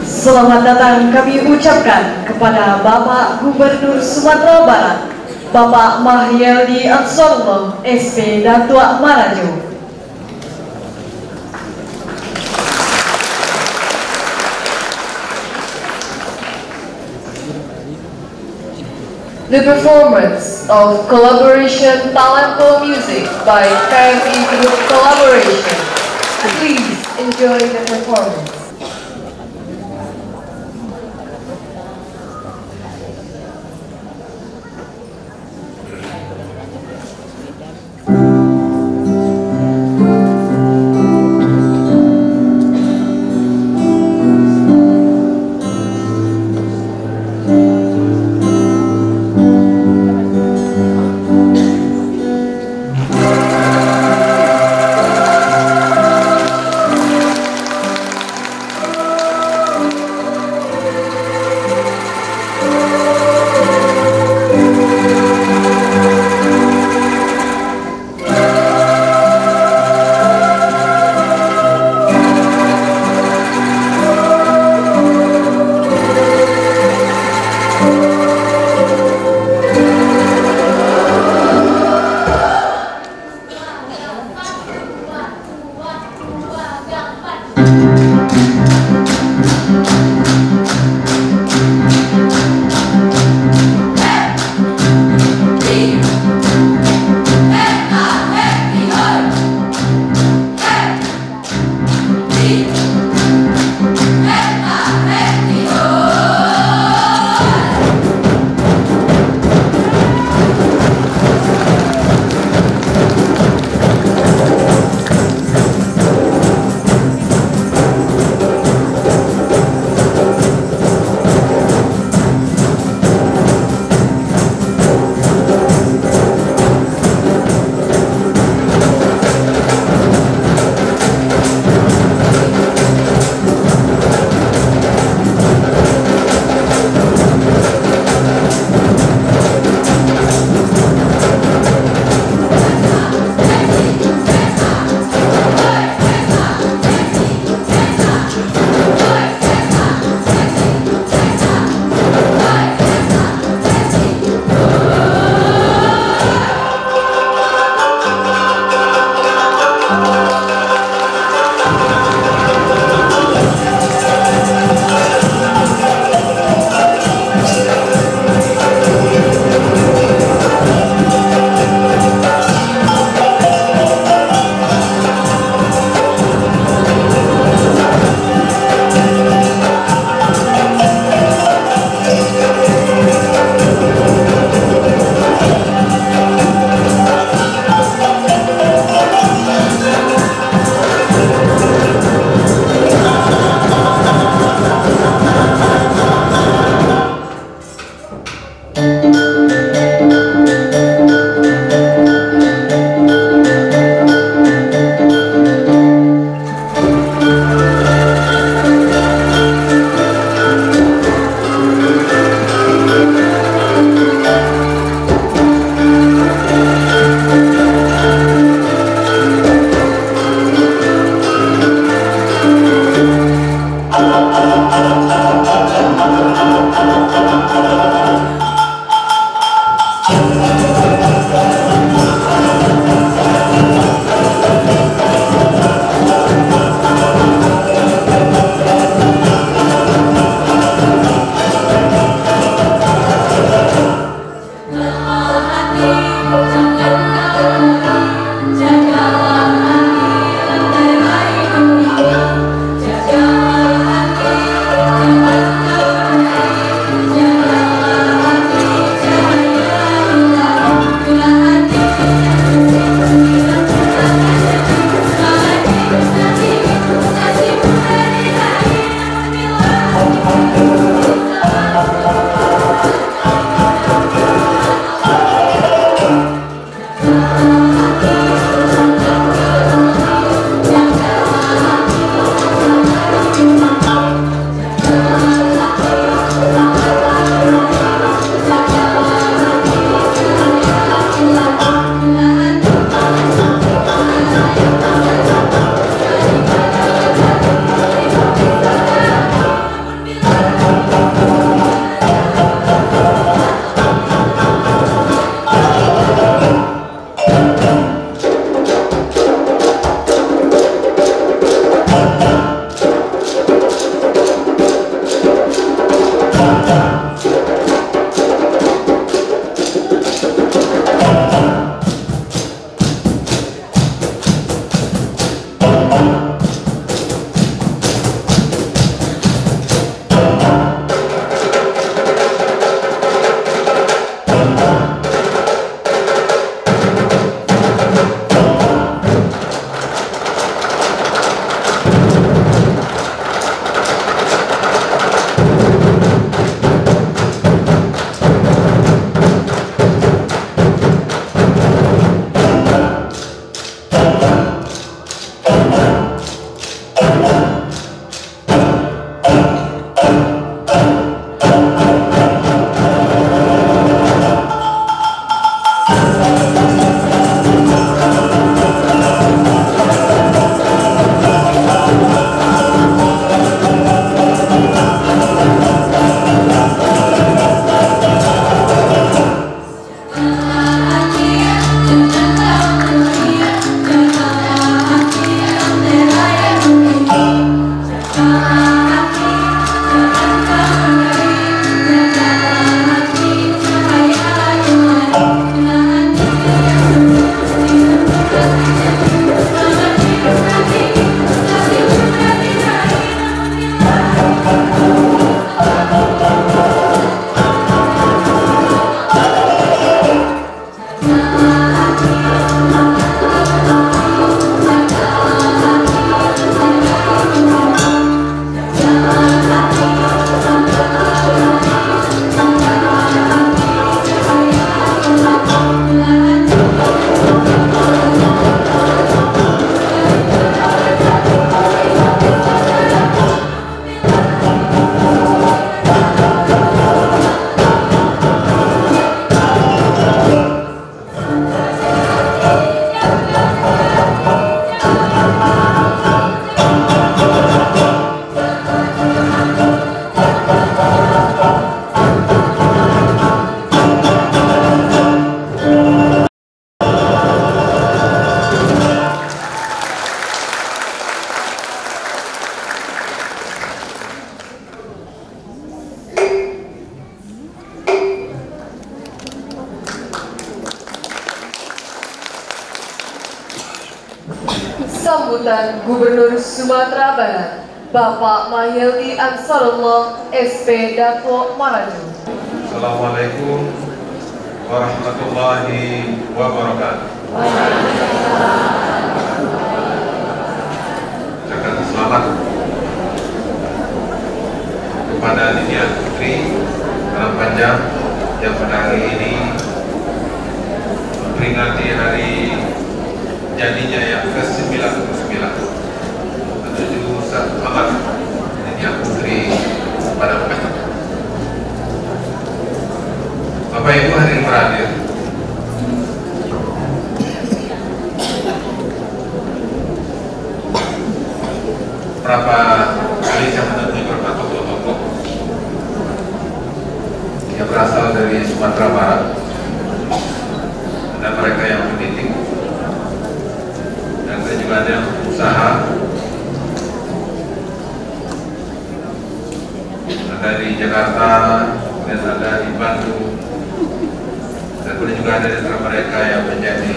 Selamat datang kami ucapkan kepada Bapak Gubernur Sumatera Barat, Bapak Mahyildi Ansarullah, SP Datua Marajo. The performance of collaboration Talento music by KMI Group Collaboration. Please enjoy the performance. sambutan Gubernur Sumatera Barat, Bapak Mahyildi Ansarullah, SP Dato Maraju. Assalamualaikum warahmatullahi wabarakatuh. Ucapkan selamat kepada Nidya Putri Dalam Panjang yang pada hari ini memperingati hari jadinya yang ke-99 menuju satu abad Nidya Putri pada Panjang. Bapak Ibu hadirin berhadir, berapa kali saya menemui beberapa tokoh-tokoh yang berasal dari Sumatera Barat, ada mereka yang pendidik dan saya juga ada yang usaha, ada di Jakarta dan ada di Bandung, dan kemudian juga ada di antara mereka yang menjadi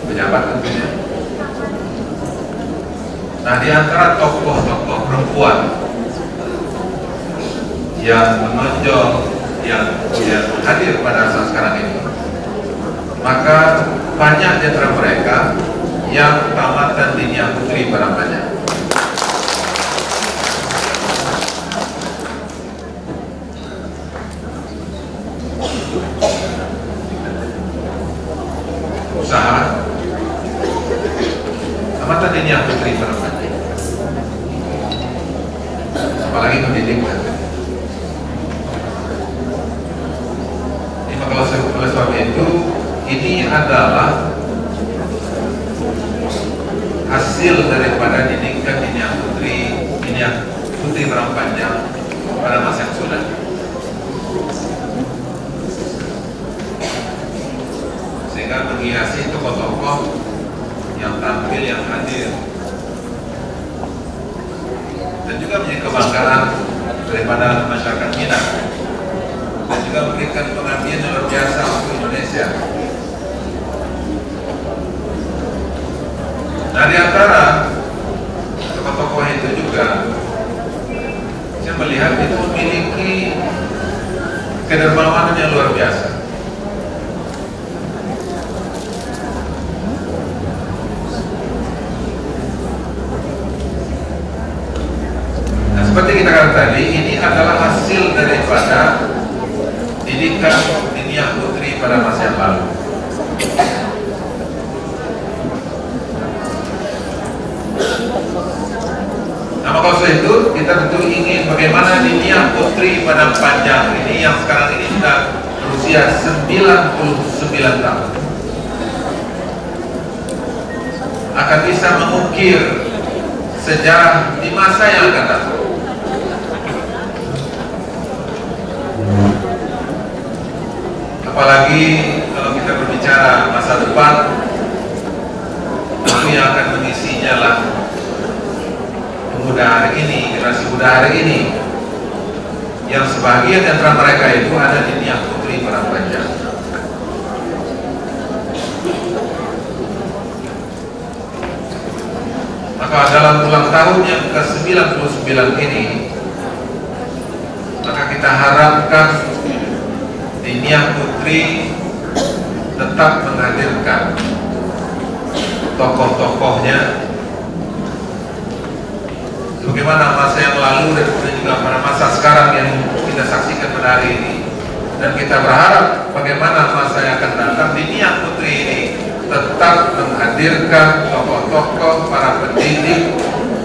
pejabat tentunya. Nah, di antara tokoh-tokoh perempuan yang menonjol, yang hadir pada saat sekarang ini, maka banyak di antara mereka yang tamatan Nidya Putri pada Panjang. Usaha tamatan Nidya Putri pada Panjang, apalagi pendidikan. Ini oleh sebab itu, ini adalah hasil daripada didikan Nidya Putri pada Panjang pada masa yang sudah. Sehingga menghiasi tokoh-tokoh yang tampil, yang hadir, dan juga menjadi kebanggaan daripada masyarakat Minang, dan juga memberikan pengabdian yang luar biasa untuk Indonesia. Nah, di antara tokoh-tokoh itu juga saya melihat itu memiliki kedermawanan yang luar biasa. Seperti kita katakan tadi, ini adalah hasil daripada didikan Nidya Putri pada masa yang lalu. Nah, maka itu kita tentu ingin bagaimana Nidya Putri pada Panjang ini yang sekarang ini sudah berusia 99 tahun akan bisa mengukir sejarah di masa yang akan datang. Apalagi kalau kita berbicara masa depan, tentu yang akan mengisinya lah pemuda hari ini, generasi muda hari ini, yang sebagian di antara mereka itu ada di Nidya Putri pada Panjang. Maka dalam ulang tahun yang ke-99 ini, maka kita harapkan Nidya Putri tetap menghadirkan tokoh-tokohnya sebagaimana masa yang lalu dan juga pada masa sekarang yang kita saksikan pada hari ini. Dan kita berharap bagaimana masa yang akan datang Nidya Putri ini tetap menghadirkan tokoh-tokoh, para pendidik,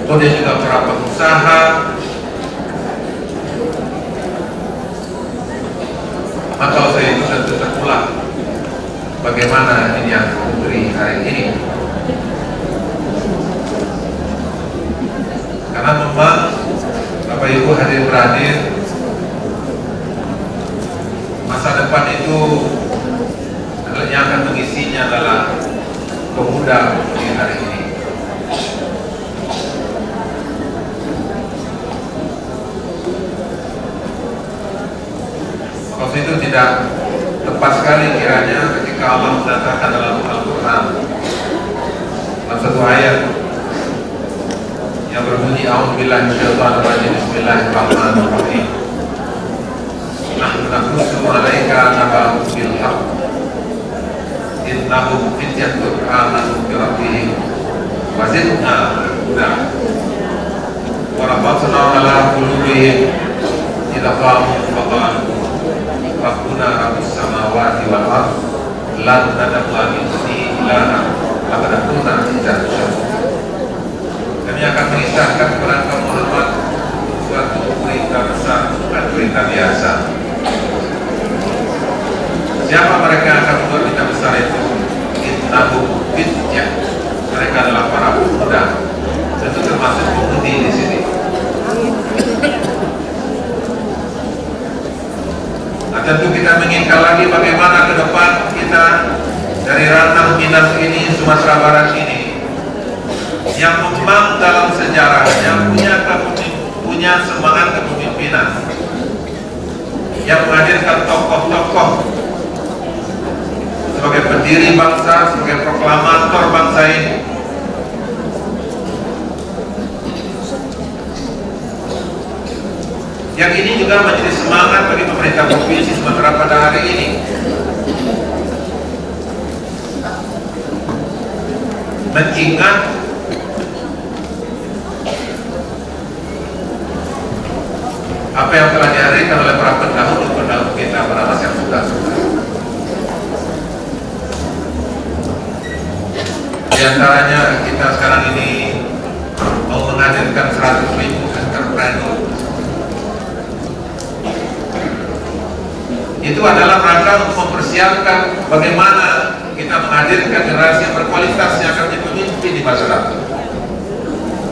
kemudian juga para pengusaha. Maka saya itu tentu terulang bagaimana Nidya Putri hari ini. Karena memang Bapak Ibu hadir beradir, masa depan itu yang akan mengisinya adalah pemuda di hari ini. Maka itu tidak tepat sekali kiranya ketika ketika Allah mendatangkan dalam Al-Quran dalam satu ayat yang berbunyi A'udzubillahi minasyaitonirrajim Bismillahirrahmanirrahim. Nahnu naqussu 'alaika naba'ahum bil haqq innahum fityatun amanu bi rabbihim wa zidnahum huda wa rabbana 'ala qulubihim idza qamu faqalu rabbuna rabbus samawati wal ardh lan nad'a min dunihi ilaha laqad kunna idzan syarika. Kami akan mengisahkan kepada Engkau Muhammad suatu berita besar dan berita biasa. Siapa mereka yang akan membuat berita besar itu? Innahum fityah. Mereka adalah para pemuda. Tentu termasuk pemudi di sini. Nah, tentu kita menginginkan lagi bagaimana ke depan kita dari ranah Minang ini, Sumatera Barat ini, yang memang dalam sejarah, yang punya semangat kepemimpinan, yang menghadirkan tokoh-tokoh sebagai pendiri bangsa, sebagai proklamator bangsa ini. Yang ini juga menjadi semangat bagi pemerintah Provinsi Sumatera pada hari ini. Mengingat apa yang telah dihadirkan oleh para pendahulu kita pada masa yang sudah. Di antaranya kita sekarang ini mau menghadirkan 100.000 entrepreneur. Itu adalah rangka untuk mempersiapkan bagaimana kita menghadirkan generasi yang berkualitas yang akan menjadi pemimpin di masa depan.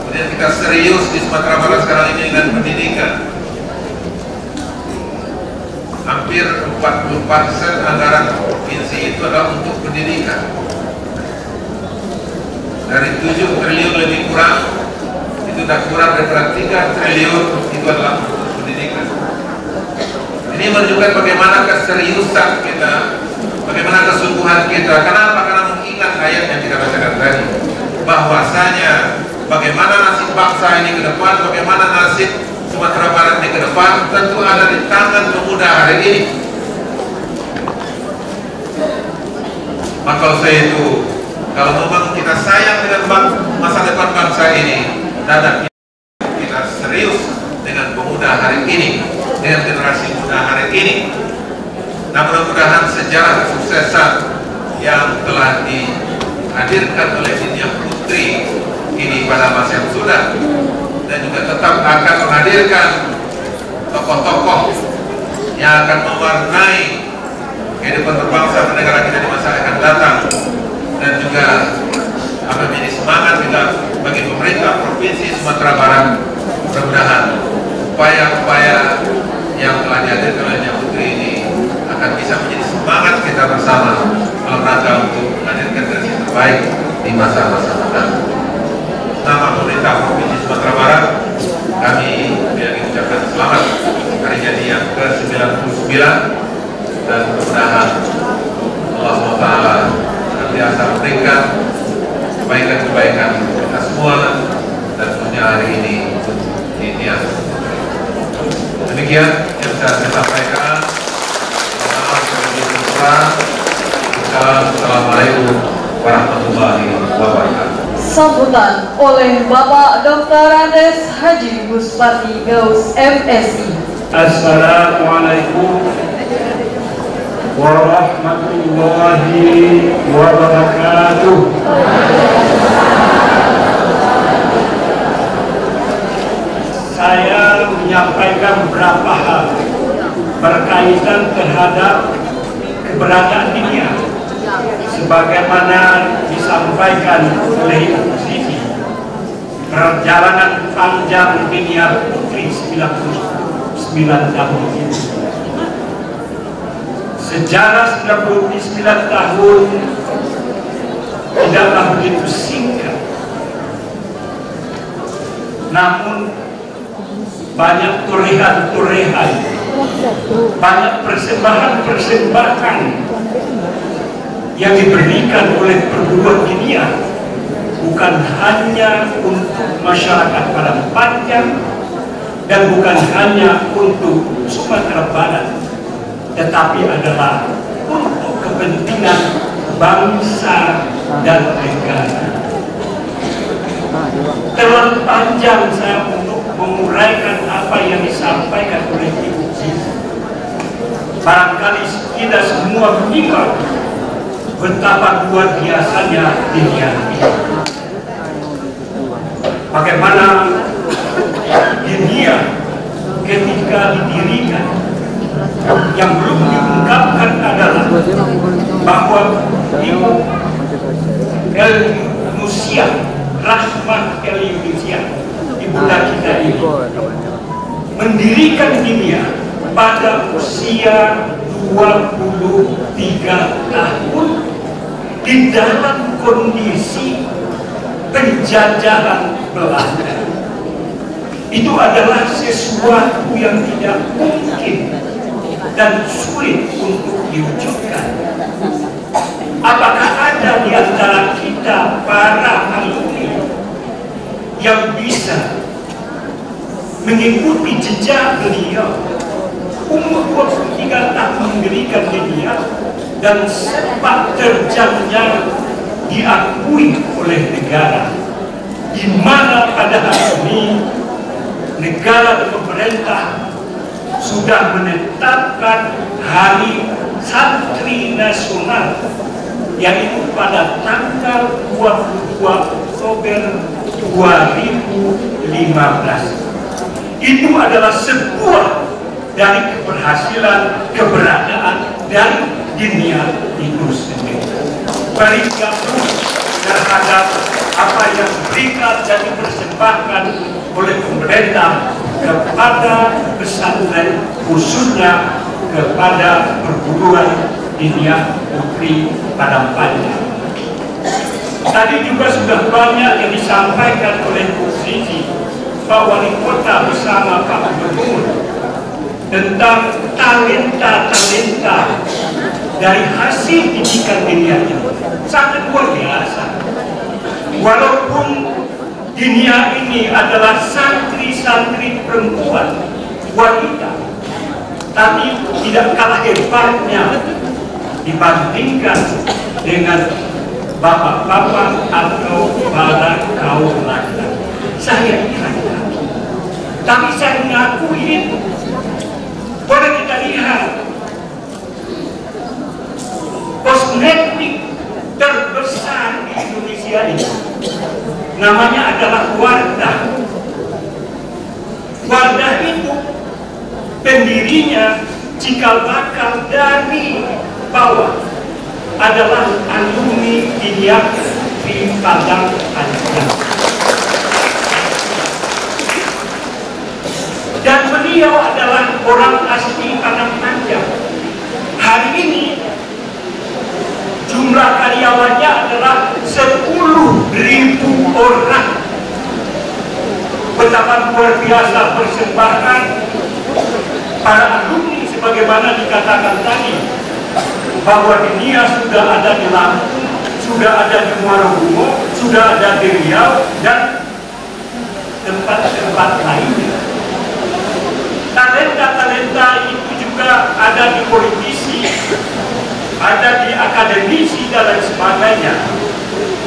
Kemudian kita serius di Sumatera Barat sekarang ini dengan pendidikan. Hampir 40% anggaran provinsi itu adalah untuk pendidikan. Dari 7 triliun lebih kurang, itu tak kurang dari 3 triliun itu adalah untuk pendidikan. Ini menunjukkan bagaimana keseriusan kita, bagaimana kesungguhan kita. Kenapa? Karena mengingat ayat yang kita bacakan tadi, bahwasanya bagaimana nasib bangsa ini ke depan, bagaimana nasib Sumatera Barat ini ke depan, tentu ada di tangan pemuda hari ini. Maka saya itu, kalau memang kita sayang dengan masa depan bangsa ini, dan kita serius dengan pemuda hari ini, dengan generasi muda hari ini. Nah, mudah-mudahan sejarah kesuksesan yang telah dihadirkan oleh Dinia Putri ini pada masa yang sudah, dan juga tetap akan menghadirkan tokoh-tokoh yang akan mewarnai kehidupan berbangsa dan negara kita di masa yang akan datang, dan juga akan menjadi semangat juga bagi pemerintah Provinsi Sumatera Barat. Mudah-mudahan upaya-upaya yang telah dihadirkan oleh Dinia Putri ini akan bisa menjadi semangat kita bersama dalam rangka untuk menghadirkan generasi terbaik di masa-masa mendatang. Nama pemerintah Provinsi Sumatera Barat, kami lagi ucapkan selamat hari jadi yang ke-99, dan mudah-mudahan Allah SWT senantiasa memberikan kebaikan-kebaikan kita semua, dan punya hari ini Dinia. Demikian yang bisa saya sampaikan. Assalamualaikum warahmatullahi wabarakatuh. Sambutan oleh Bapak Dr. Andes Haji Buspati Gaus MSI. Assalamualaikum warahmatullahi wabarakatuh. Saya menyampaikan beberapa hal berkaitan terhadap keberadaan Dinia sebagaimana disampaikan oleh Ibu Siti. Perjalanan panjang Dinia Putri 99 tahun ini, sejarah 99 tahun tidaklah begitu singkat, namun banyak torehan-torehan, banyak persembahan-persembahan yang diberikan oleh perguruan diniyah bukan hanya untuk masyarakat Padang Panjang dan bukan hanya untuk Sumatera Barat, tetapi adalah untuk kepentingan bangsa dan negara. Terlalu panjang saya untuk menguraikan apa yang disampaikan oleh Ibu Zizi. Barangkali kita semua menyimak betapa luar biasanya diniyah ini. Bagaimana diniyah ketika didirikan, yang belum diungkapkan adalah bahwa Ibu Elnusia Rahmah Elnusia, ibunda kita ini, mendirikan diniyah pada usia 23 tahun di dalam kondisi penjajahan Belanda. Itu adalah sesuatu yang tidak mungkin dan sulit untuk diwujudkan. Apakah ada di antara kita para alumni yang bisa mengikuti jejak beliau? Umur 23 tahun mendirikan diniyah dan sepak terjangnya diakui oleh negara, di mana pada hari ini negara dan pemerintah sudah menetapkan Hari Santri Nasional, yaitu pada tanggal 22 Oktober 2015. Itu adalah sebuah dari keberhasilan keberadaan dari diniyah itu sendiri. Bergabung terhadap apa yang diberikan dan dipersembahkan oleh pemerintah kepada pesantren, khususnya kepada perguruan diniyah Putri Padang Panjang. Tadi juga sudah banyak yang disampaikan oleh Bu Zizi, Pak Wali Kota bersama Pak Gubernur, tentang talenta-talenta dari hasil didikan diniyah ini. Sangat luar biasa. Walaupun diniyah ini adalah santri-santri perempuan, wanita, tapi tidak kalah hebatnya dibandingkan dengan bapak-bapak atau para kaum laki-laki. Saya ini laki-laki, tapi saya mengakui itu. Boleh kita lihat kosmetik terbesar di Indonesia ini, namanya adalah Wardah. Wardah itu pendirinya cikal bakal dari bawah adalah alumni diniyah di Padang Panjang. Dan beliau adalah orang asli Padang Panjang. Hari ini jumlah karyawannya adalah 10.000 orang. Betapa luar biasa persembahan para alumni, sebagaimana dikatakan tadi, bahwa diniyah sudah ada di Lampung, sudah ada di Muara Bungo, sudah ada di Riau, dan tempat-tempat lainnya. Talenta-talenta itu juga ada di politisi, ada di akademisi dan lain sebagainya.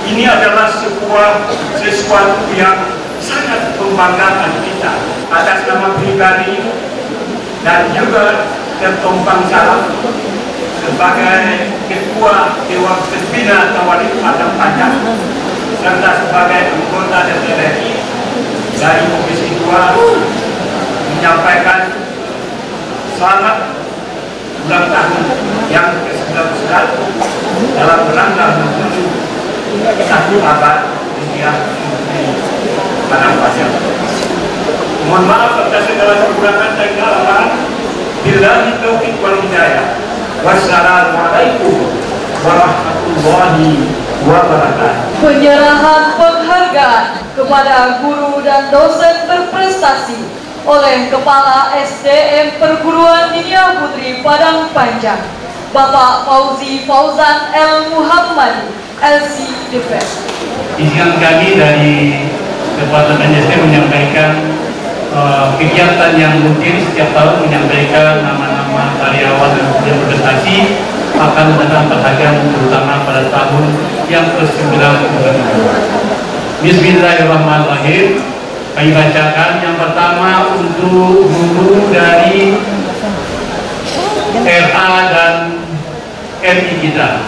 Ini adalah sesuatu yang sangat membanggakan kita atas nama pribadi dan juga Ketumpang Salam sebagai Ketua Dewan Pembina Tawali Padang Panjang serta sebagai anggota DPR RI dari Komisi 2 menyampaikan selamat ulang tahun yang ke-19 dalam rangka menuju 1 abad diniyah Padang Panjang. Mohon maaf atas segala kekurangan dan kesalahan. Billahi taufiq wal hidayah. Wassalamualaikum warahmatullahi wabarakatuh. Penyerahan penghargaan kepada guru dan dosen berprestasi oleh Kepala SDM Perguruan Diniyah Putri Padang Panjang Bapak Fauzi Fauzan El Muhammadi, LC-Depres. Izinkan kami dari Departemen SDM menyampaikan kegiatan yang rutin setiap tahun menyampaikan nama-nama karyawan yang berprestasi akan mendapat perhatian terutama pada tahun yang ke-9. Bismillahirrahmanirrahim. Kami bacakan yang pertama untuk guru dari RA dan MI kita.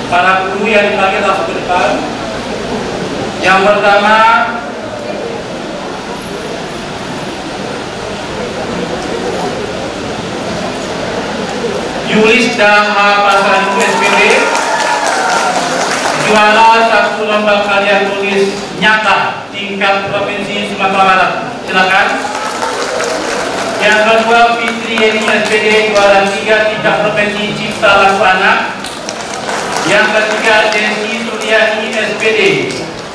Para guru yang dipanggil langsung ke depan. Yang pertama Yulis Daha Pasaribu SPD, juara 1 lomba karya tulis nyata tingkat Provinsi Sumatera Barat. Silakan. Yang kedua Fitri Eni SPD, juara 3 tingkat Provinsi Cipta Laku Anak. Yang ketiga Desi Suryani SPD,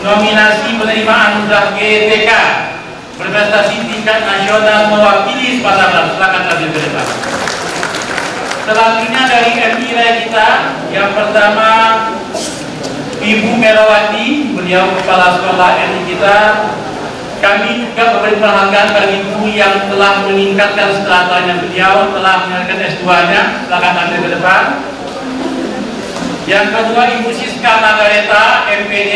nominasi penerimaan anugerah GTK, berprestasi tingkat nasional mewakili Sumatera Barat. Silakan tampil ke depan. Selanjutnya dari MI kita, yang pertama Ibu Merawati, beliau kepala sekolah MI kita. Kami juga memberi penghargaan bagi ibu yang telah meningkatkan stratanya, beliau telah menyelesaikan S2-nya. Silakan tampil ke depan. Yang kedua Ibu Siska Margareta MPD,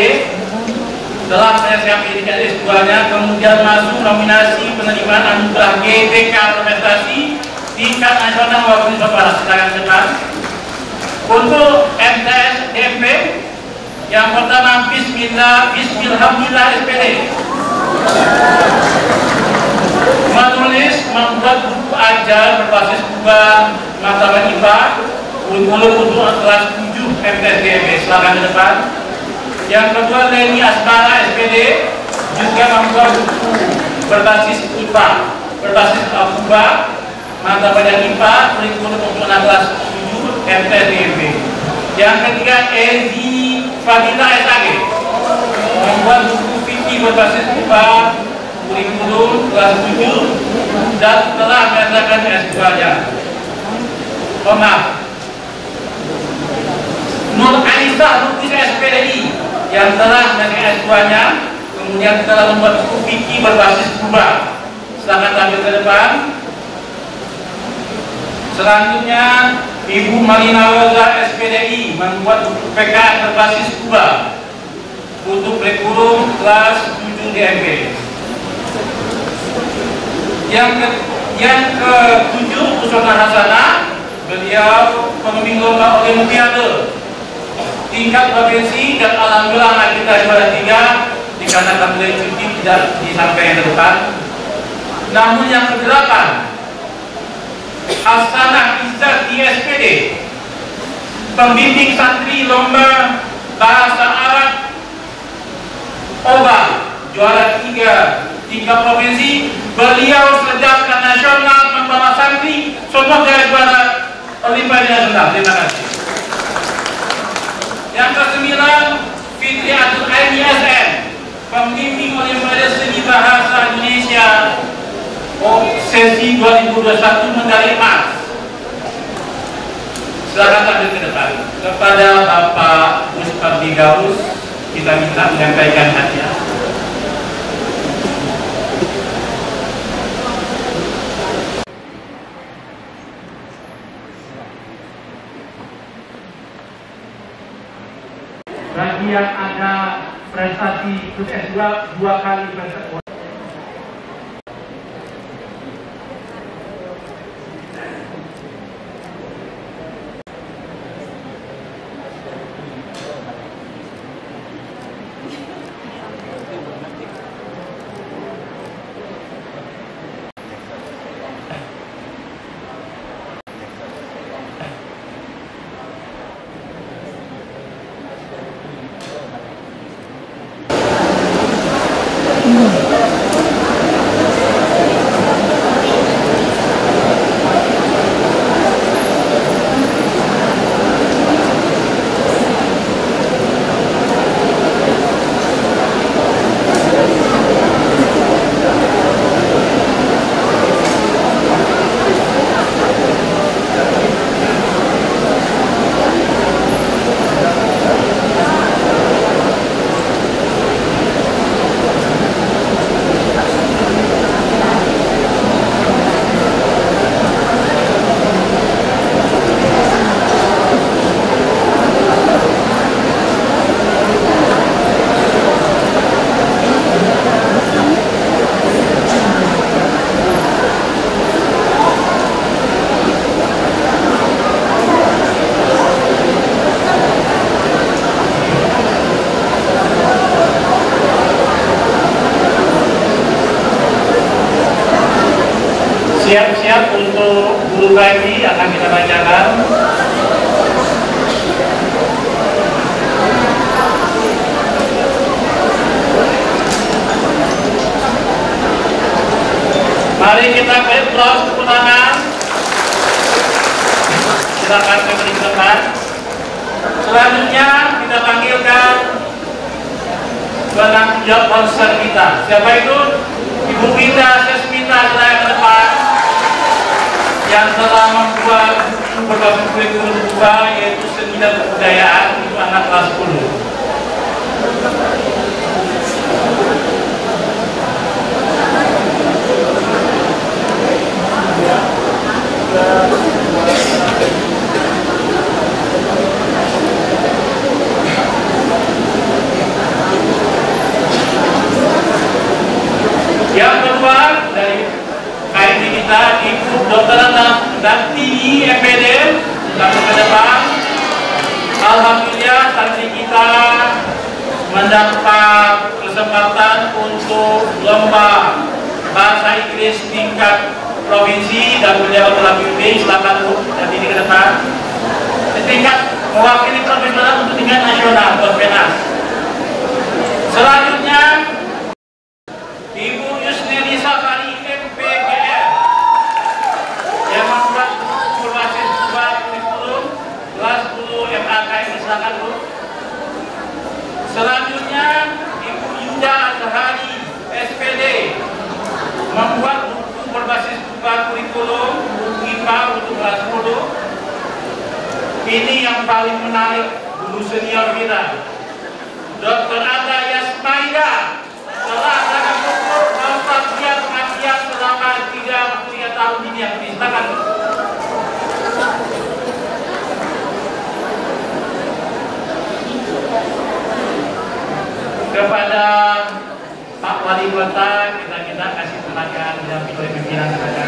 telah menyelesaikan pendidikan S2-nya, kemudian masuk nominasi penerimaan anugerah GTK prestasi tingkat nasional mewakili Sumatera Barat. Silakan ke depan. Untuk MTS DMP, yang pertama Bismillah SPD, menulis membuat buku ajar berbasis buku mata IPA untuk kelas 7 MTS DMP. Silakan ke depan. Yang kedua Leni Asmara SPD, juga membuat buku berbasis IPA berbasis buku mata pelajaran IPA kurikulum untuk anak kelas 7 MTS DMP. Yang ketiga Ezi Fadila SAG, membuat buku fikih berbasis IPA kurikulum kelas 7 dan telah menyelesaikan S2-nya. Nur Aisyah Lukis SPDI, yang telah menyelesaikan S2-nya, kemudian telah membuat buku fikih berbasis IPA. Silakan tampil ke depan. Selanjutnya Ibu Marina Welza SPDI, membuat buku PKN berbasis Kuba untuk kurikulum kelas 7 DMP. Yang ke-7 Usona Hasana, beliau pemimpin lomba Olimpiade tingkat provinsi dan alhamdulillah kita juara 3 dikarenakan beliau cuti tidak disampaikan ke depan. Namun yang ke-8 Hasanah Izzat SPD, pembimbing santri lomba bahasa Arab OBA, juara 3 tingkat provinsi. Beliau sejak ke nasional membawa santri semua dari juara Olimpiade nasional. Terima kasih. Yang ke-9 Fitri Atul Aini SN, pembimbing Olimpiade Seni Bahasa Indonesia sesi 2021 medali emas. Silakan tampil ke depan. Kepada Bapak Muspardi Gaus kita minta menyampaikan hadiah. Bagi yang ada prestasi plus S2 2 kali prestasi. Mari kita beri aplaus tepuk tangan. Silakan kembali ke depan. Selanjutnya kita panggilkan penanggung jawab konser kita. Siapa itu? Ibu Rita Sesmita, silakan ke depan. Yang telah membuat berbagai kurikulum berubah, yaitu seni dan kebudayaan untuk anak kelas 10. Yang kedua dari KMD kita, Ibu Dr. Dantini MPD, lalu ke depan. Alhamdulillah santri kita mendapat kesempatan untuk lomba bahasa Inggris tingkat provinsi dan beliau telah pilih. Silakan Bu Dantini ke depan. Tingkat mewakili provinsi untuk tingkat nasional Provinsi. Selanjutnya Ibu Yusneli Safari MPGR yang membuat berbasis sebuah kurikulum kelas 10 MAKM. Silakan Bu. Selanjutnya Ibu Yuda Azhari SPD membuat buku berbasis sebuah kurikulum IPA untuk kelas 10. Ini yang paling menarik, guru senior kita Dr. Ada Yasmaida telah dalam buku nostalgia pengabdian selama 33 tahun ini yang disertakan. Kepada Pak Wali Kota kita kasih penghargaan dan pimpinan saja.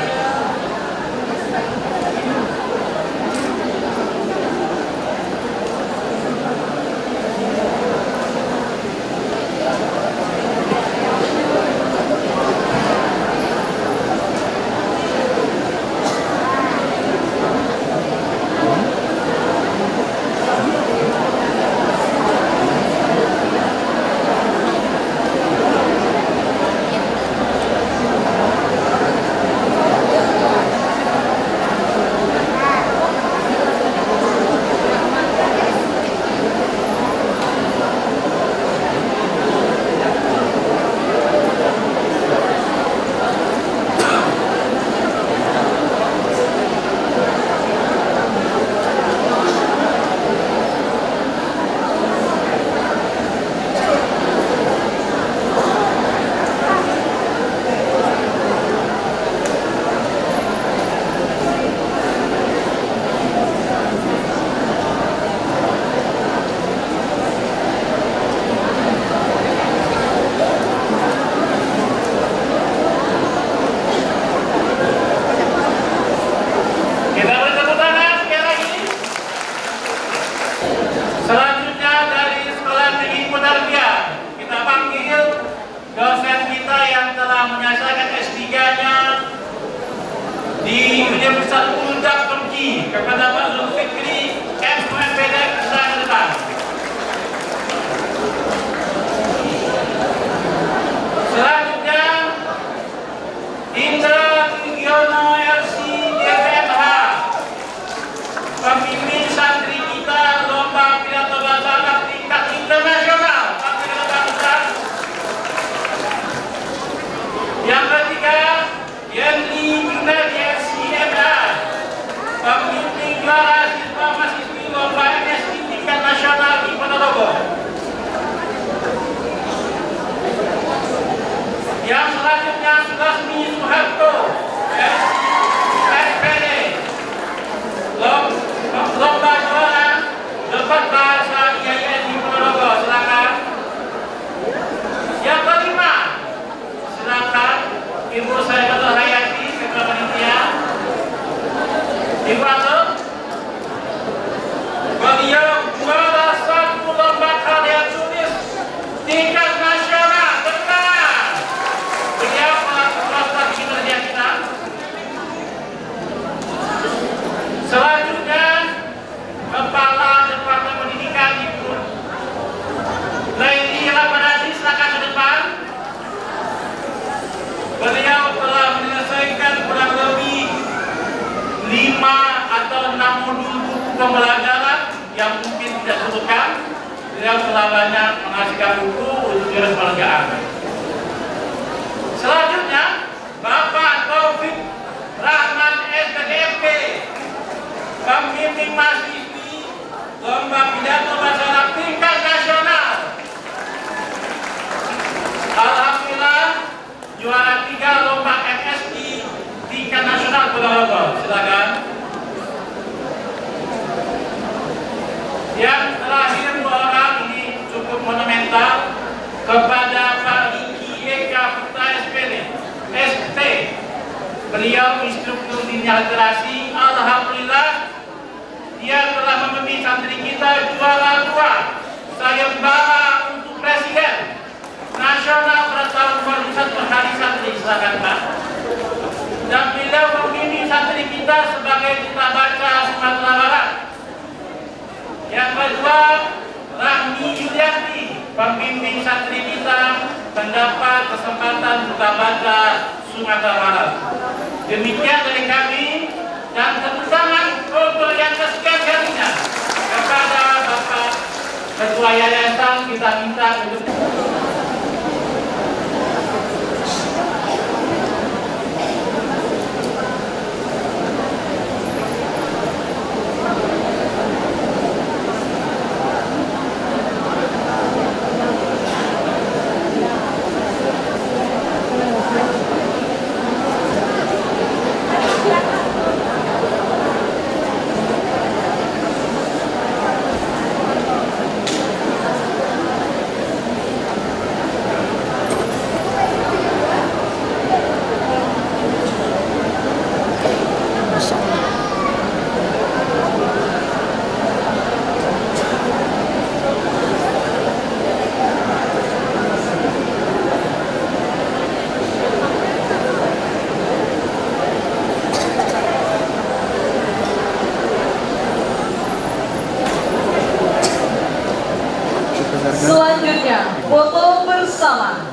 di Universitas Ulda Turki kepada Pak Zulfikri MPD Kesehatan Depan. Selanjutnya Indra Yono RC DPMH, pemimpin santri kita lomba pidato bahasa Arab tingkat internasional. Yang ketiga Yenli Junadi SCMA, pemimpin juara yang mungkin tidak sebutkan, beliau telah banyak menghasilkan buku untuk jurus pelegaan. Selanjutnya, Bapak Taufik Rahman SPDMP, pembimbing mahasiswi lomba pidato masyarakat tingkat nasional. Alhamdulillah, juara 3 lomba MSI tingkat nasional Ponorogo. Silakan. Yang terakhir 2 orang ini cukup monumental, kepada Pak Iki Eka Putra ST. Beliau instruktur dunia literasi. Alhamdulillah, dia telah memimpin santri kita juara 2 sayembara untuk presiden nasional pada tahun 2001 hari santri. Silakan Pak. Dan beliau memimpin santri kita sebagai duta baca Sumatera Barat. Yang kedua, Rahmi Yulianti, pembimbing santri kita, mendapat kesempatan duta baca Sumatera Barat. Demikian dari kami, dan tepuk tangan untuk yang kesekian kalinya kepada Bapak Ketua Yayasan kita minta untuk Selanjutnya, foto bersama.